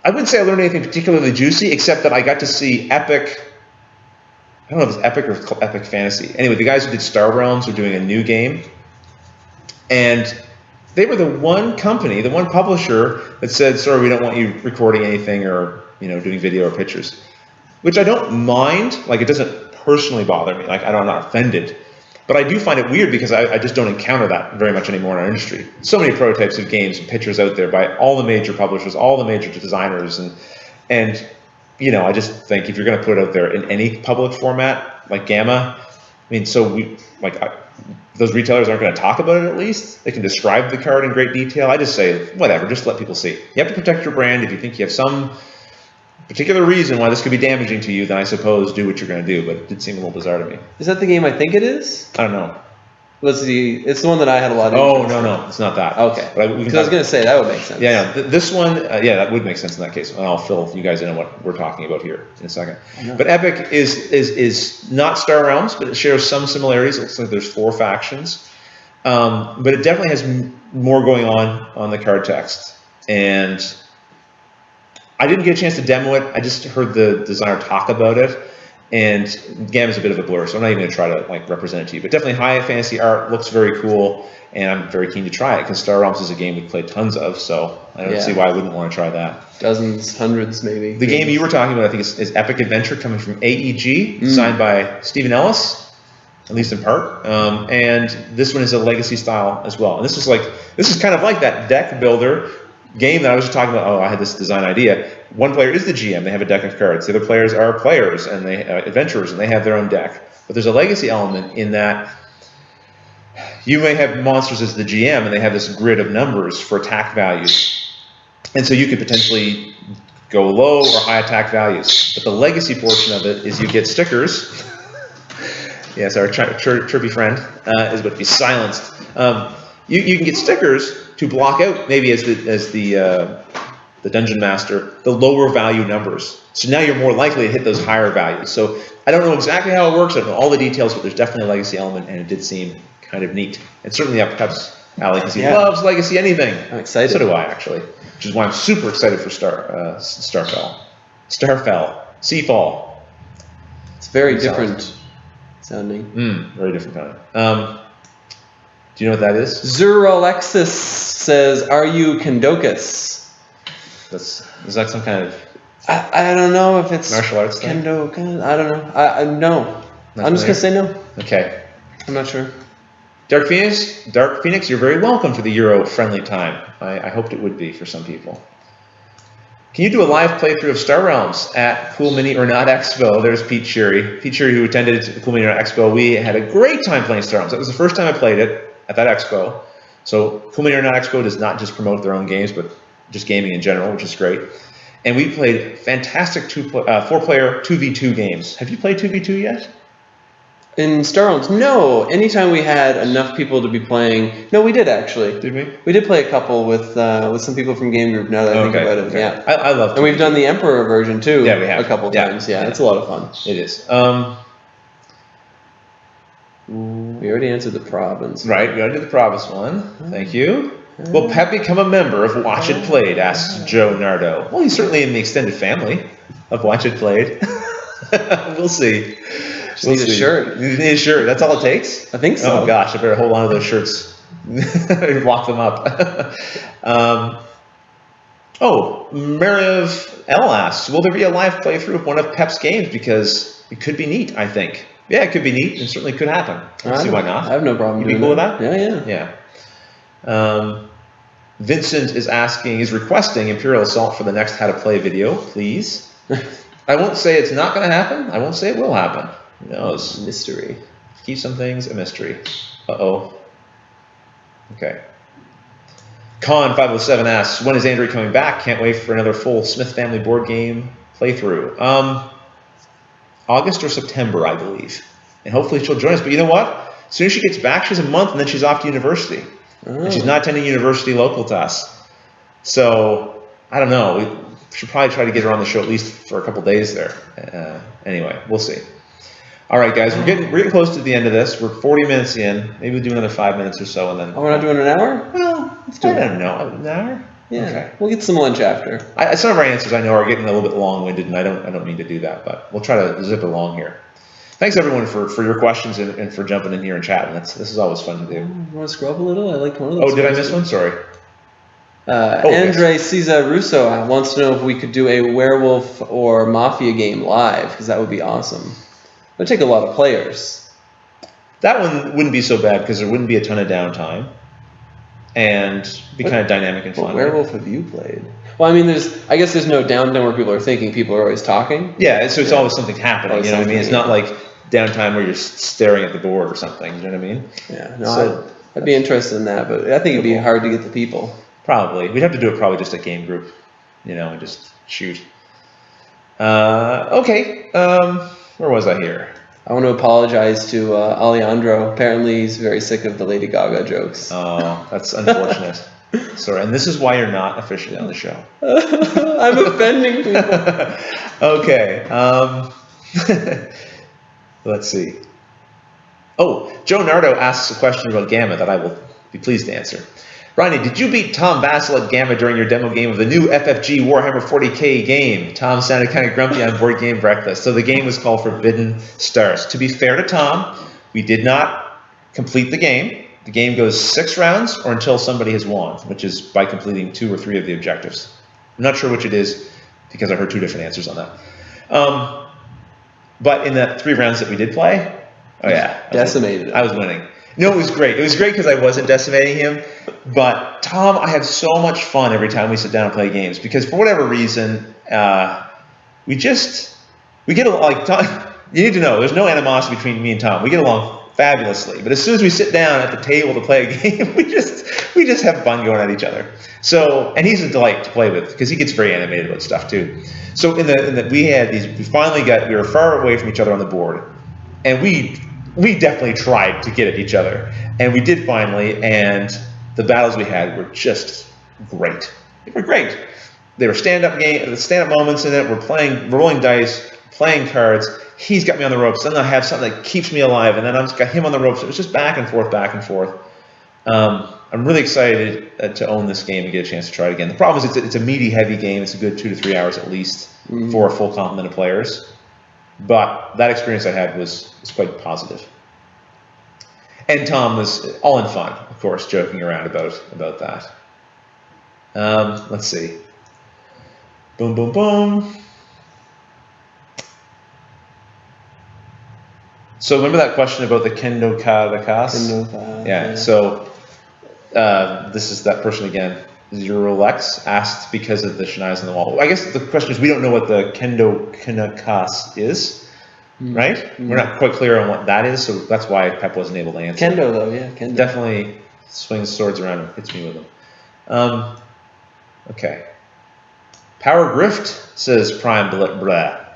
wouldn't say I learned anything particularly juicy, except that I got to see Epic. I don't know if it's Epic or it's called Epic Fantasy. Anyway, the guys who did Star Realms are doing a new game. And they were the one company, the one publisher that said, sorry, we don't want you recording anything or doing video or pictures. Which I don't mind. Like, it doesn't personally bother me. Like, I'm not offended. But I do find it weird because I just don't encounter that very much anymore in our industry. So many prototypes of games and pictures out there by all the major publishers, all the major designers, and I just think if you're going to put it out there in any public format like Gamma, I mean, those retailers aren't going to talk about it at least. They can describe the card in great detail. I just say, whatever, just let people see. You have to protect your brand. If you think you have some particular reason why this could be damaging to you, then I suppose do what you're going to do. But it did seem a little bizarre to me. Is that the game I think it is? I don't know. Let's see. It's the one that I had a lot of interest in. No, it's not that. Okay. Because I was going to say, that would make sense. Yeah, this one, that would make sense in that case. I'll fill you guys in on what we're talking about here in a second. But Epic is not Star Realms, but it shares some similarities. It looks like there's 4 factions. But it definitely has more going on the card text. And I didn't get a chance to demo it. I just heard the designer talk about it. And Gamma's a bit of a blur, so I'm not even going to try to represent it to you. But definitely high fantasy art, looks very cool, and I'm very keen to try it because Star Realms is a game we've played tons of, so I don't see why I wouldn't want to try that. Dozens, hundreds, maybe. The game you were talking about, I think, is Epic Adventure, coming from AEG, designed by Stephen Ellis, at least in part. And this one is a legacy style as well. And this is kind of like that deck builder game that I was just talking about. I had this design idea. One player is the GM. They have a deck of cards. The other players are players and they adventurers, and they have their own deck. But there's a legacy element in that you may have monsters as the GM, and they have this grid of numbers for attack values. And so you could potentially go low or high attack values. But the legacy portion of it is you get stickers. Yes, our chirpy friend is about to be silenced. You can get stickers to block out, maybe as the dungeon master, the lower value numbers. So now you're more likely to hit those higher values. So I don't know exactly how it works. I don't know all the details, but there's definitely a legacy element, and it did seem kind of neat. And certainly up Pep's alley, because he loves legacy anything. I'm excited. So do I, actually. Which is why I'm super excited for Starfell. Seafall. It's very different sounding. Very different kind. Do you know what that is? Zuralexis says, "Are you Kendokus?" Is that some kind of... I don't know if it's martial arts thing? Kendo. I don't know. No. I'm just going to say no. Okay. I'm not sure. Dark Phoenix, you're very welcome for the Euro-friendly time. I hoped it would be for some people. Can you do a live playthrough of Star Realms at Cool Mini or Not Expo? There's Pete Sherry. Pete Sherry, who attended the Cool Mini or Not Expo, we had a great time playing Star Realms. That was the first time I played it at that expo. So Cool Mini or Not Expo does not just promote their own games, but just gaming in general, which is great. And we played fantastic 4-player 2v2 games. Have you played 2v2 yet? In Star Realms, no. Anytime we had enough people to be playing, no, we did actually. Did we? We did play a couple with some people from Game Group. Now that I think about it, yeah. I love. And we've done the Emperor version too. Yeah, we have a couple times. Yeah, it's a lot of fun. It is. We already answered the province. Right, we already did the province one. Thank you. Will Pep become a member of Watch It Played? Asks Joe Nardo. Well, he's certainly in the extended family of Watch It Played. We'll see. Just need a shirt. You need a shirt. That's all it takes? I think so. Oh gosh, I better hold on to those shirts. Lock them up. Mariv L asks, will there be a live playthrough of one of Pep's games? Because it could be neat, I think. Yeah, it could be neat. It certainly could happen. See why not? I have no problem doing cool with that? Yeah. Vincent is requesting Imperial Assault for the next How to Play video, please. I won't say it's not going to happen. I won't say it will happen. Who knows? Mystery. Keep some things a mystery. Uh-oh. Okay. Con507 asks, when is Andrew coming back? Can't wait for another full Smith family board game playthrough. August or September, I believe. And hopefully she'll join us. But you know what? As soon as she gets back, she's a month, and then she's off to university. Oh. And she's not attending university local to us. So, I don't know. We should probably try to get her on the show at least for a couple days there. Anyway, we'll see. All right, guys, we're getting close to the end of this. We're 40 minutes in. Maybe we'll do another 5 minutes or so, and then. Oh, we're not doing an hour? Well, let's do it. I don't know. An hour? Yeah. Okay. We'll get some lunch after. Some of our answers I know are getting a little bit long-winded, and I don't mean to do that, but we'll try to zip along here. Thanks everyone for your questions and for jumping in here and chatting. This is always fun to do. You want to scrub a little? I like one of those. Oh, did I miss one? Sorry. Andre Cesar Russo wants to know if we could do a werewolf or mafia game live, because that would be awesome. It would take a lot of players. That one wouldn't be so bad because there wouldn't be a ton of downtime, and be kind of dynamic and fun. What werewolf have you played? Well, I mean, I guess there's no downtime where people are thinking. People are always talking. Yeah, so it's always something happening. Always you know what I mean? It's not yeah. like downtime where you're staring at the board or something. You know what I mean? Yeah. No, I'd be interested in that, but I think it'd be hard to get the people. Probably. We'd have to do it probably just a game group, and just shoot. Okay. Where was I here? I want to apologize to Alejandro. Apparently, he's very sick of the Lady Gaga jokes. Oh, that's unfortunate. Sorry, and this is why you're not officially on the show. I'm offending people. Okay. Let's see. Oh, Joe Nardo asks a question about Gamma that I will be pleased to answer. Ronnie, did you beat Tom Bassel at Gamma during your demo game of the new FFG Warhammer 40k game? Tom sounded kind of grumpy on Board Game Breakfast. So the game was called Forbidden Stars. To be fair to Tom, we did not complete the game. The game goes 6 rounds or until somebody has won, which is by completing 2 or 3 of the objectives. I'm not sure which it is because I heard 2 different answers on that. But in the 3 rounds that we did play, decimated. I was winning. No, it was great. It was great because I wasn't decimating him. But Tom, I have so much fun every time we sit down and play games because for whatever reason, we get along. Like Tom, you need to know, there's no animosity between me and Tom. We get along fabulously. But as soon as we sit down at the table to play a game, we just have fun going at each other. So, and he's a delight to play with because he gets very animated about stuff too. So we were far away from each other on the board, and we definitely tried to get at each other, and we did finally, and the battles we had were just great. They were great. They were stand-up moments in it. We're rolling dice, playing cards. He's got me on the ropes, then I have something that keeps me alive, and then I've got him on the ropes. It was just back and forth, back and forth. I'm really excited to own this game and get a chance to try it again. The problem is it's a meaty, heavy game. It's a good 2 to 3 hours at least for a full complement of players. But that experience I had was quite positive. And Tom was all in fun, of course, joking around about that. Let's see. Boom, boom, boom. So remember that question about the Kendo Karakas? Yeah. So this is that person again. Eurolex asked because of the shenanigans on the wall. I guess the question is we don't know what the Kendo Kanakas is, right? We're not quite clear on what that is, so that's why Pep wasn't able to answer. Kendo though, yeah, Kendo. Definitely swings swords around and hits me with them. Okay. Power Grift says Prime Brah.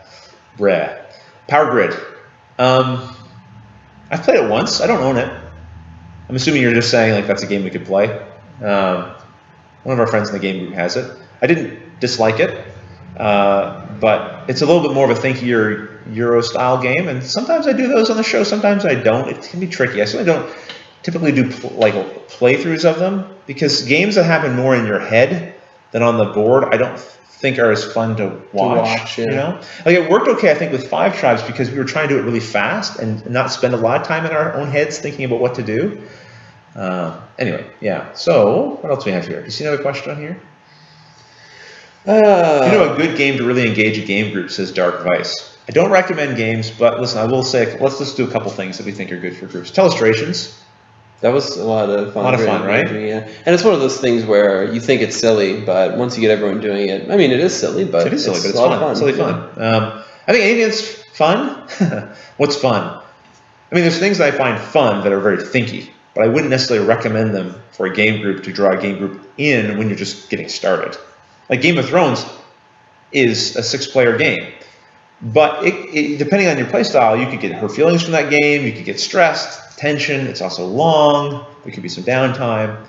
Power Grid. I've played it once. I don't own it. I'm assuming you're just saying like that's a game we could play. One of our friends in the game group has it. I didn't dislike it, but it's a little bit more of a thinkier Euro-style game, and sometimes I do those on the show, sometimes I don't. It can be tricky. I certainly don't typically do playthroughs of them, because games that happen more in your head than on the board, I don't think are as fun to watch. Yeah. You know, like it worked okay, I think, with 5 Tribes because we were trying to do it really fast and not spend a lot of time in our own heads thinking about what to do. Anyway, yeah. So, what else do we have here? Do you see another question on here? A good game to really engage a game group, says Dark Vice. I don't recommend games, but listen, I will say, let's just do a couple things that we think are good for groups. Telestrations. That was a lot of fun. A lot of fun, right? Yeah. And it's one of those things where you think it's silly, but once you get everyone doing it, I mean, it is silly, but it's fun. A lot of fun. It's really fun. I think anything that's fun. What's fun? I mean, there's things that I find fun that are very thinky, but I wouldn't necessarily recommend them for a game group to draw a game group in when you're just getting started. Like Game of Thrones is a 6-player game, but depending on your play style, you could get hurt feelings from that game. You could get stressed, tension. It's also long. There could be some downtime.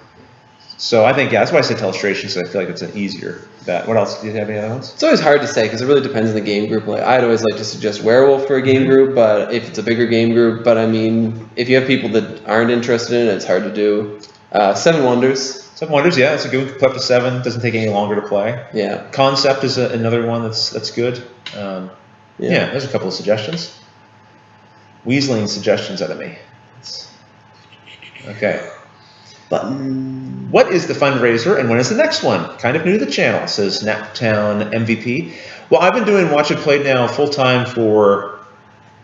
So I think, that's why I say Telestrations, so I feel like it's an easier bet. What else? Do you have any other ones? It's always hard to say because it really depends on the game group. Like I'd always like to suggest Werewolf for a game group, but if it's a bigger game group. But I mean, if you have people that aren't interested in it, it's hard to do. 7 Wonders. 7 Wonders, yeah, that's a good one. You can play up to 7. Doesn't take any longer to play. Yeah. Concept is another one that's good. Yeah, there's a couple of suggestions. Weaseling suggestions out of me. Okay. Button. What is the fundraiser and when is the next one? Kind of new to the channel, says Naptown MVP. Well, I've been doing Watch It Played now full time for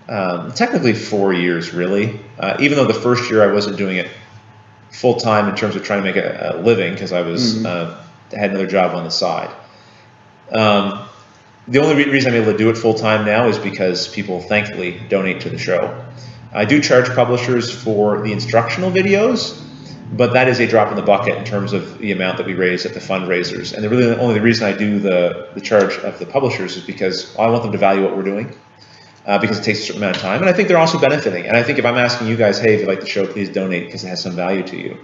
technically 4 years, really. Even though the first year I wasn't doing it full time in terms of trying to make a living because I was had another job on the side. The only reason I'm able to do it full time now is because people thankfully donate to the show. I do charge publishers for the instructional videos, but that is a drop in the bucket in terms of the amount that we raise at the fundraisers. And only the reason I do the charge of the publishers is because I want them to value what we're doing, because it takes a certain amount of time. And I think they're also benefiting. And I think if I'm asking you guys, hey, if you like the show, please donate because it has some value to you.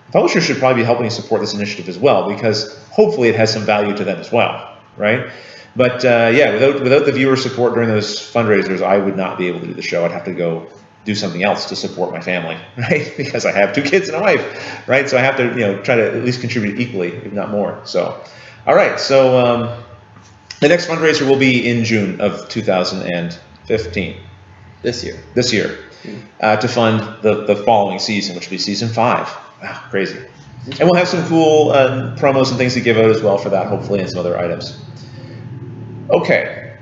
The publishers should probably be helping support this initiative as well, because hopefully it has some value to them as well, right? But without the viewer support during those fundraisers, I would not be able to do the show. I'd have to go do something else to support my family, right? Because I have 2 kids and a wife, right? So I have to, try to at least contribute equally, if not more. So, all right. So the next fundraiser will be in June of 2015. This year. To fund the following season, which will be season 5. Wow, crazy. And we'll have some cool promos and things to give out as well for that, hopefully, and some other items. Okay.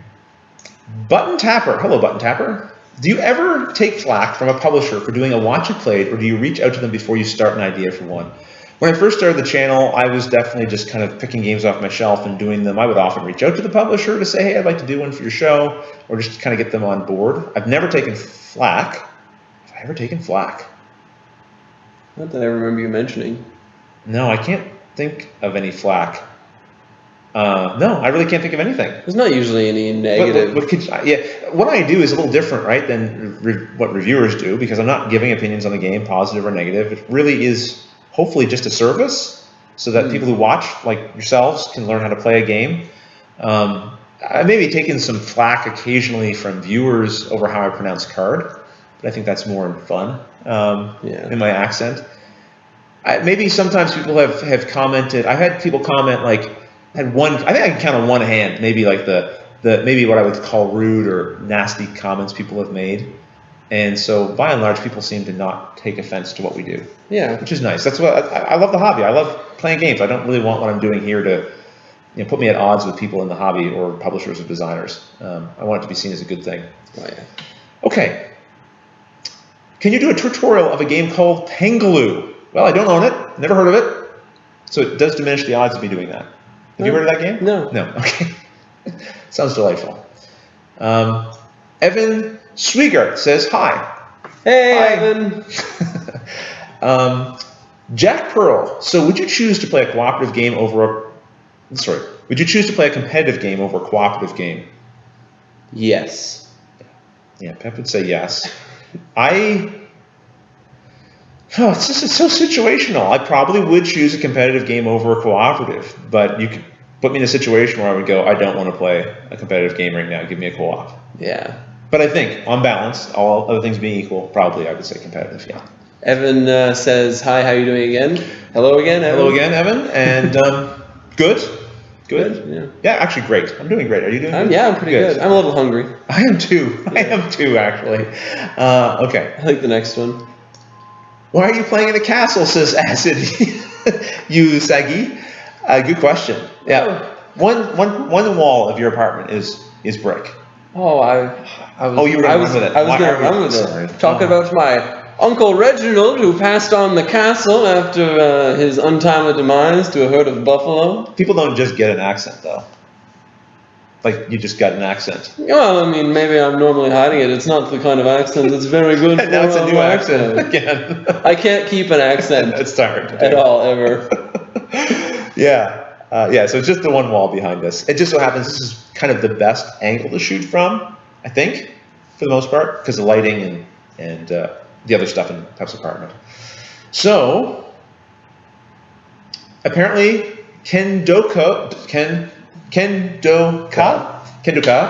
Button Tapper. Hello, Button Tapper. Do you ever take flack from a publisher for doing a watch you played, or do you reach out to them before you start an idea for one? When I first started the channel, I was definitely just kind of picking games off my shelf and doing them. I would often reach out to the publisher to say, hey, I'd like to do one for your show, or just kind of get them on board. I've never taken flack. Have I ever taken flack? Not that I remember you mentioning. No, I can't think of any flack. No, I really can't think of anything. There's not usually any negative. What I do is a little different, right, than what reviewers do, because I'm not giving opinions on the game, positive or negative. It really is hopefully just a service, so that people who watch, like yourselves, can learn how to play a game. I may be taking some flack occasionally from viewers over how I pronounce card, but I think that's more in fun in my accent. Maybe sometimes people have commented. I've had people comment like. I think I can count on one hand, maybe like the maybe what I would call rude or nasty comments people have made. And so by and large, people seem to not take offense to what we do. Yeah. Which is nice. That's what I love the hobby. I love playing games. I don't really want what I'm doing here to put me at odds with people in the hobby or publishers or designers. I want it to be seen as a good thing. Oh, yeah. Okay. Can you do a tutorial of a game called Pengaloo? Well, I don't own it. Never heard of it. So it does diminish the odds of me doing that. Have you heard of that game? No. No. Okay. Sounds delightful. Evan Swigart says hi. Hey, hi. Evan. Jack Pearl. So would you choose to play a cooperative game over would you choose to play a competitive game over a cooperative game? Yes. Yeah, Pep would say yes. It's so situational. I probably would choose a competitive game over a cooperative, but you could put me in a situation where I would go, I don't want to play a competitive game right now. Give me a co-op. Yeah. But I think, on balance, all other things being equal, probably I would say competitive, yeah. Evan says, hi, how are you doing again? Hello again, Evan. Hello again, Evan. And good. Yeah. Yeah, actually great. I'm doing great. Are you doing good? Yeah, I'm pretty good. I'm a little hungry. I am too. Yeah. I am too, actually. Okay. I like the next one. Why are you playing in a castle, says Acid you Sagi. Good question. Yeah. One wall of your apartment is brick. Oh, you were going to run with it. I was going to run with it. Talking about my Uncle Reginald, who passed on the castle after his untimely demise to a herd of buffalo. People don't just get an accent, though. Like, you just got an accent. Well, I mean, maybe I'm normally hiding it. It's not the kind of accent that's very good for now it's a new accent again. I can't keep an accent It's hard at all, ever. Yeah, so it's just the one wall behind us. It just so happens this is kind of the best angle to shoot from, I think, for the most part, because of lighting and the other stuff in Pep's apartment. So, apparently, Kendoka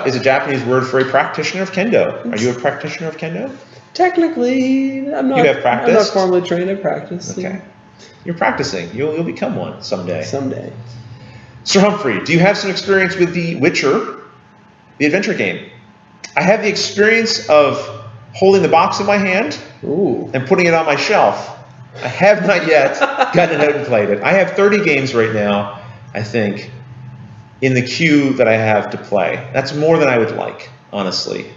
is a Japanese word for a practitioner of kendo. Are you a practitioner of kendo? Technically, I'm not. You have practiced? I'm not formally trained. I practice. Okay. You're practicing. You'll become one someday. Someday. Sir Humphrey, do you have some experience with The Witcher, the adventure game? I have the experience of holding the box in my hand and putting it on my shelf. I have not yet gotten it out and played it. I have 30 games right now, I think, in the queue that I have to play. That's more than I would like, honestly.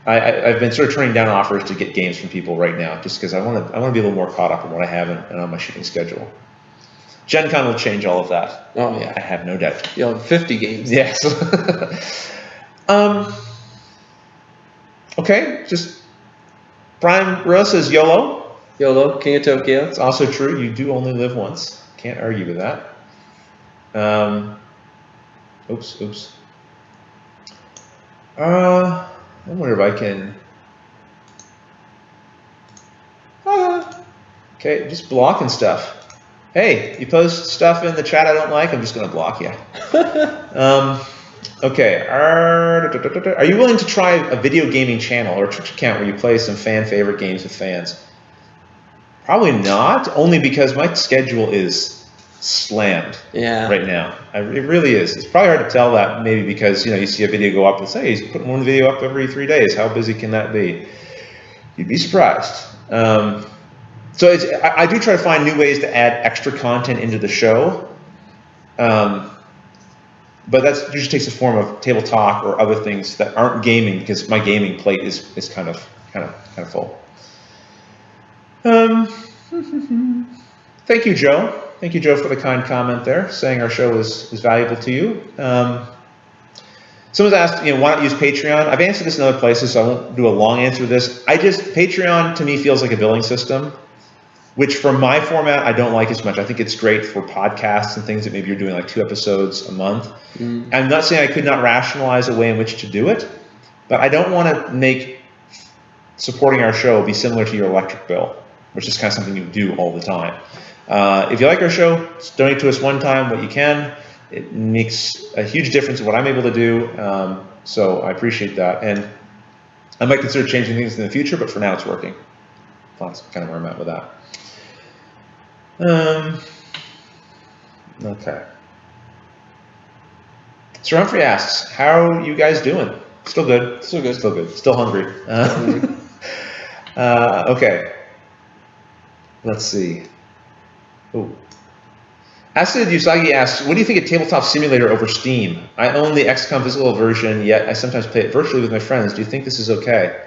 I've been sort of turning down offers to get games from people right now, just because I want to be a little more caught up on what I have and on my shooting schedule. Gen Con will change all of that. Oh yeah, I have no doubt. You'll have 50 games. Yes. Okay, just Brian Rose says YOLO. YOLO, King of Tokyo. It's also true. You do only live once. Can't argue with that. Oops. I wonder if I can. Okay, just blocking stuff. Hey, you post stuff in the chat I don't like, I'm just gonna block you. Okay. Are you willing to try a video gaming channel or a Twitch account where you play some fan favorite games with fans? Probably not, only because my schedule is slammed right now. It really is. It's probably hard to tell that maybe because you see a video go up and say he's putting one video up every 3 days. How busy can that be? You'd be surprised. So I do try to find new ways to add extra content into the show, but that usually takes the form of table talk or other things that aren't gaming because my gaming plate is kind of full. Thank you, Joe. Thank you, Joe, for the kind comment there, saying our show is valuable to you. Someone's asked, why not use Patreon? I've answered this in other places, so I won't do a long answer to this. Patreon to me feels like a billing system, which for my format, I don't like as much. I think it's great for podcasts and things that maybe you're doing like 2 episodes a month. I'm not saying I could not rationalize a way in which to do it, but I don't want to make supporting our show be similar to your electric bill, which is kind of something you do all the time. If you like our show, just donate to us one time what you can. It makes a huge difference in what I'm able to do, so I appreciate that. And I might consider changing things in the future, but for now it's working. That's kind of where I'm at with that. Okay. Sir Humphrey asks, how are you guys doing? Still good. Still good. Still hungry. Okay. Let's see. Oh. Acid Usagi asks, what do you think of Tabletop Simulator over Steam? I own the XCOM physical version, yet I sometimes play it virtually with my friends. Do you think this is okay?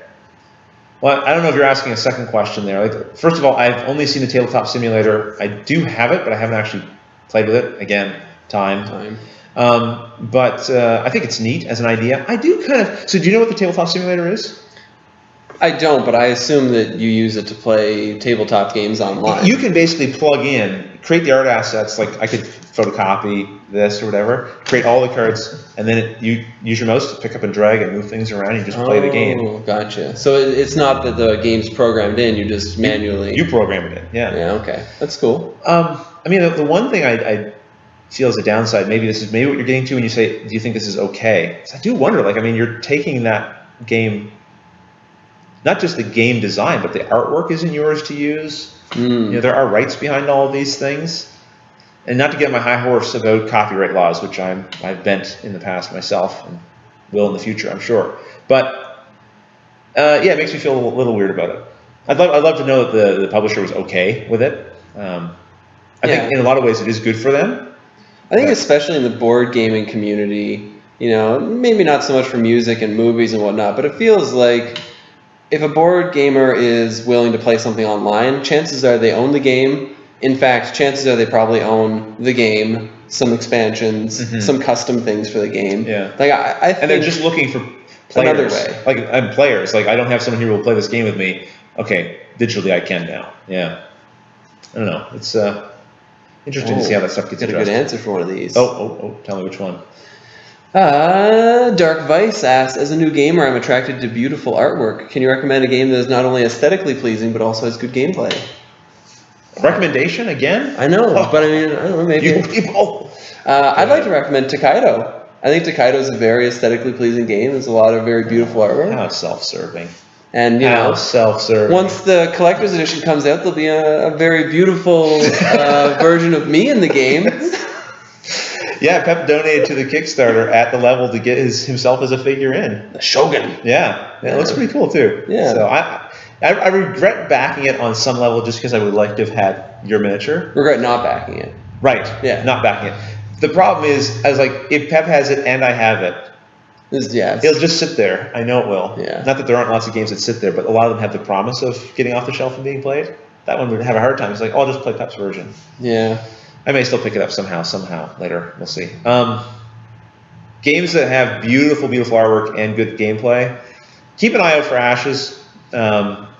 Well, I don't know if you're asking a second question there. First of all, I've only seen the Tabletop Simulator. I do have it, but I haven't actually played with it. Again, time. But I think it's neat as an idea. I do kind of... So do you know what the Tabletop Simulator is? I don't, but I assume that you use it to play tabletop games online. You can basically plug in, create the art assets, like I could photocopy this or whatever, create all the cards, and then you use your mouse to pick up and drag and move things around, and you just play the game. Oh, gotcha. So it's not that the game's programmed in, you just manually... You program it in, yeah. Yeah, okay. That's cool. I mean, the one thing I feel as a downside, maybe what you're getting to when you say, do you think this is okay? I do wonder, you're taking that game... Not just the game design, but the artwork isn't yours to use. There are rights behind all of these things. And not to get my high horse about copyright laws, which I've bent in the past myself and will in the future, I'm sure. But it makes me feel a little weird about it. I'd love to know that the publisher was okay with it. I think in a lot of ways it is good for them. I think especially in the board gaming community, maybe not so much for music and movies and whatnot, but it feels like if a board gamer is willing to play something online, chances are they own the game. In fact, chances are they probably own the game, some expansions, some custom things for the game. Yeah. I think and they're just looking for players. Another way. I'm players. I don't have someone here who will play this game with me. Okay, digitally I can now. Yeah. I don't know. It's interesting to see how that stuff gets addressed. Got a good answer for one of these. Oh, tell me which one. Dark Vice asks, as a new gamer, I'm attracted to beautiful artwork. Can you recommend a game that is not only aesthetically pleasing, but also has good gameplay? Recommendation again? I know, but I don't know, maybe. You people! I'd like to recommend Takedo. I think Takedo is a very aesthetically pleasing game. There's a lot of very beautiful artwork. How self-serving. And How self-serving. Once the collector's edition comes out, there'll be a very beautiful version of me in the game. Yeah, Pep donated to the Kickstarter at the level to get himself as a figure in. The Shogun. Yeah, it looks pretty cool too. Yeah. So I regret backing it on some level just because I would like to have had your miniature. Regret not backing it. Right. Yeah. Not backing it. The problem is, I was like, if Pep has it and I have it, it'll just sit there. I know it will. Yeah. Not that there aren't lots of games that sit there, but a lot of them have the promise of getting off the shelf and being played. That one would have a hard time. It's like, I'll just play Pep's version. Yeah. I may still pick it up somehow later. We'll see. Games that have beautiful artwork and good gameplay. Keep an eye out for Ashes.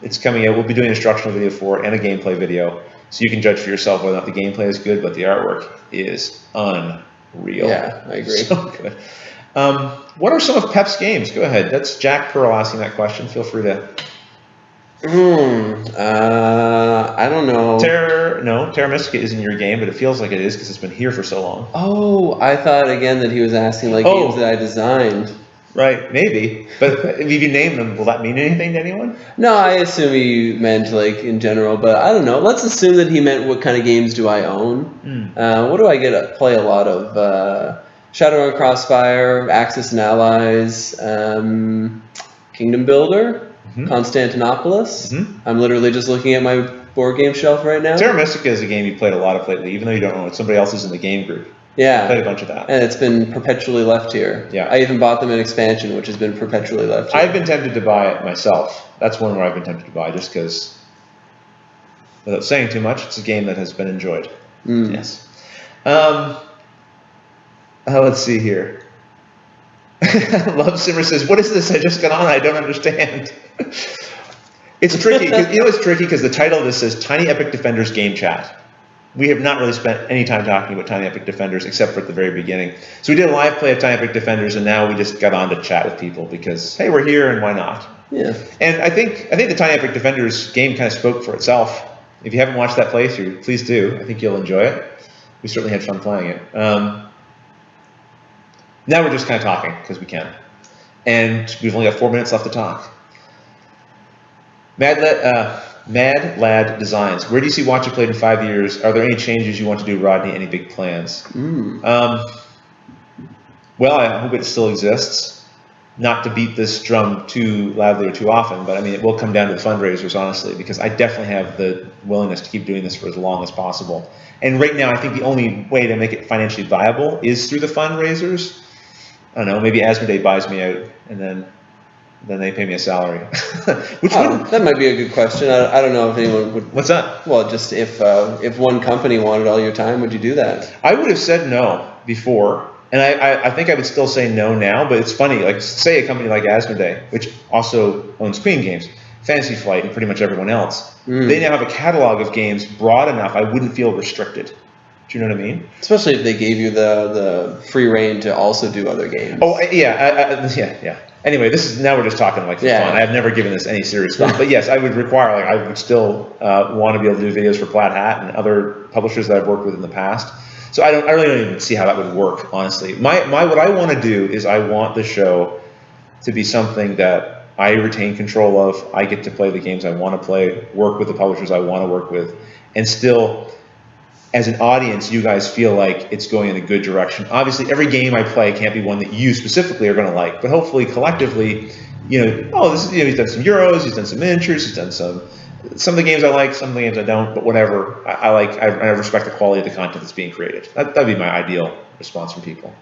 It's coming out. We'll be doing an instructional video for it and a gameplay video, so you can judge for yourself whether or not the gameplay is good, but the artwork is unreal. Yeah, I agree. So good. What are some of Pep's games? Go ahead. That's Jack Pearl asking that question. Feel free to. I don't know. Terra Mystica isn't your game, but it feels like it is because it's been here for so long. Oh, I thought again that he was asking games that I designed. Right, maybe. But if you name them, will that mean anything to anyone? No, I assume he meant in general, but I don't know. Let's assume that he meant what kind of games do I own. What do I get to play a lot of? Shadow and Crossfire, Axis and Allies, Kingdom Builder, Constantinopolis. I'm literally just looking at my board game shelf right now. Terra Mystica is a game you played a lot of lately, even though you don't own it. Somebody else is in the game group. Yeah. I played a bunch of that. And it's been perpetually left here. Yeah. I even bought them in expansion, which has been perpetually left here. I've been tempted to buy it myself. That's one where I've been tempted to buy just because, without saying too much, it's a game that has been enjoyed. Yes. Let's see here. Love Simmer says, "What is this? I just got on. I don't understand." It's tricky. It's tricky because the title of this says Tiny Epic Defenders Game Chat. We have not really spent any time talking about Tiny Epic Defenders except for at the very beginning. So we did a live play of Tiny Epic Defenders, and now we just got on to chat with people because, hey, we're here, and why not? Yeah. And I think the Tiny Epic Defenders game kind of spoke for itself. If you haven't watched that playthrough, please do. I think you'll enjoy it. We certainly had fun playing it. Now we're just kind of talking because we can. And we've only got 4 minutes left to talk. Mad Lad Designs. Where do you see Watch It Played in 5 years? Are there any changes you want to do, Rodney? Any big plans? Well, I hope it still exists. Not to beat this drum too loudly or too often, but I mean, it will come down to the fundraisers, honestly, because I definitely have the willingness to keep doing this for as long as possible. And right now, I think the only way to make it financially viable is through the fundraisers. I don't know, maybe Asmodee buys me out, and then they pay me a salary. That might be a good question. I don't know if anyone would. What's that? Well, just if one company wanted all your time, would you do that? I would have said no before, and I think I would still say no now. But it's funny, like say a company like Asmodee, which also owns Queen Games, Fantasy Flight, and pretty much everyone else. They now have a catalog of games broad enough I wouldn't feel restricted. Do you know what I mean? Especially if they gave you the free reign to also do other games. Oh yeah. Anyway, now we're just talking for fun. I have never given this any serious thought, but yes, I would require I would still want to be able to do videos for Plaid Hat and other publishers that I've worked with in the past. So I really don't even see how that would work, honestly. What I want to do is I want the show to be something that I retain control of. I get to play the games I want to play, work with the publishers I want to work with, and still, as an audience, you guys feel like it's going in a good direction. Obviously, every game I play can't be one that you specifically are going to like, but hopefully, collectively, he's done some Euros, he's done some miniatures, he's done some of the games I like, some of the games I don't, but whatever. I respect the quality of the content that's being created. That'd be my ideal response from people.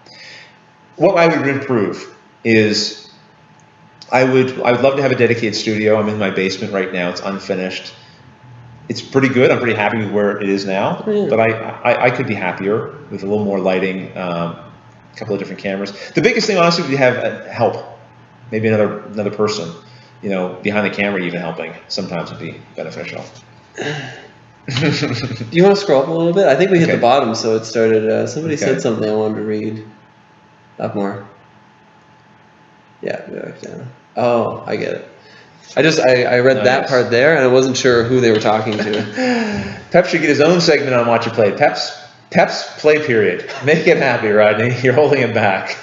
What I would improve is I would love to have a dedicated studio. I'm in my basement right now. It's unfinished. It's pretty good. I'm pretty happy with where it is now, but I could be happier with a little more lighting, a couple of different cameras. The biggest thing, honestly, would be have help. Maybe another person, behind the camera even helping sometimes would be beneficial. Do you want to scroll up a little bit? I think we hit the bottom, so it started. Somebody said something I wanted to read. Up more. Yeah. Oh, I get it. I read that part there, and I wasn't sure who they were talking to. Pep should get his own segment on Watch It Play. Pep's play period. Make it happy, Rodney. You're holding him back.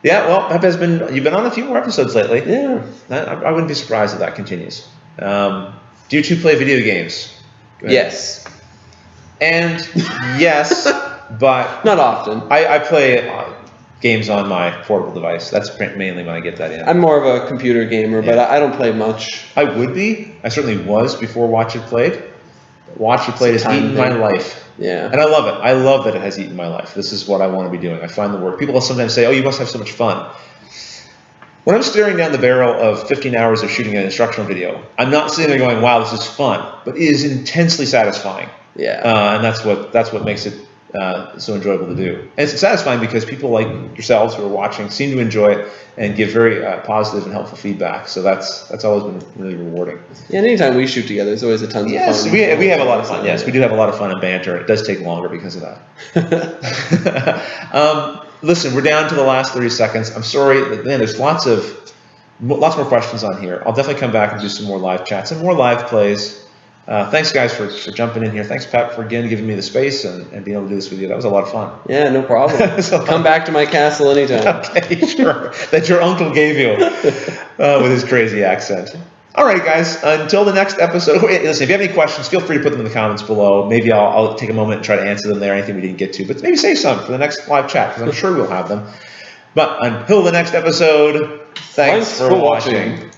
Yeah, well, Pep you've been on a few more episodes lately. Yeah. I wouldn't be surprised if that continues. Do you two play video games? Yes. And yes, but not often. I play games on my portable device. That's mainly when I get that in. I'm more of a computer gamer, but I don't play much. I would be. I certainly was before Watch It Played. Watch It Played has eaten my life. Yeah. And I love it. I love that it has eaten my life. This is what I want to be doing. I find the work. People will sometimes say, oh, you must have so much fun. When I'm staring down the barrel of 15 hours of shooting an instructional video, I'm not sitting there going, wow, this is fun, but it is intensely satisfying. And that's what makes it so enjoyable to do. And it's satisfying because people like yourselves who are watching seem to enjoy it and give very positive and helpful feedback. So that's always been really rewarding. Yeah, and anytime we shoot together, there's always a ton of fun. Yes, we have a lot of fun. Yes, we do have a lot of fun and banter. It does take longer because of that. Listen, we're down to the last 30 seconds. I'm sorry, man. There's lots more questions on here. I'll definitely come back and do some more live chats and more live plays. Thanks, guys, for jumping in here. Thanks, Pat, for again giving me the space and being able to do this with you. That was a lot of fun. Yeah, no problem. Come back to my castle anytime. Okay, sure. That your uncle gave you with his crazy accent. All right, guys. Until the next episode. Listen, if you have any questions, feel free to put them in the comments below. Maybe I'll take a moment and try to answer them there. Anything we didn't get to, but maybe say some for the next live chat because I'm sure we'll have them. But until the next episode, thanks for watching.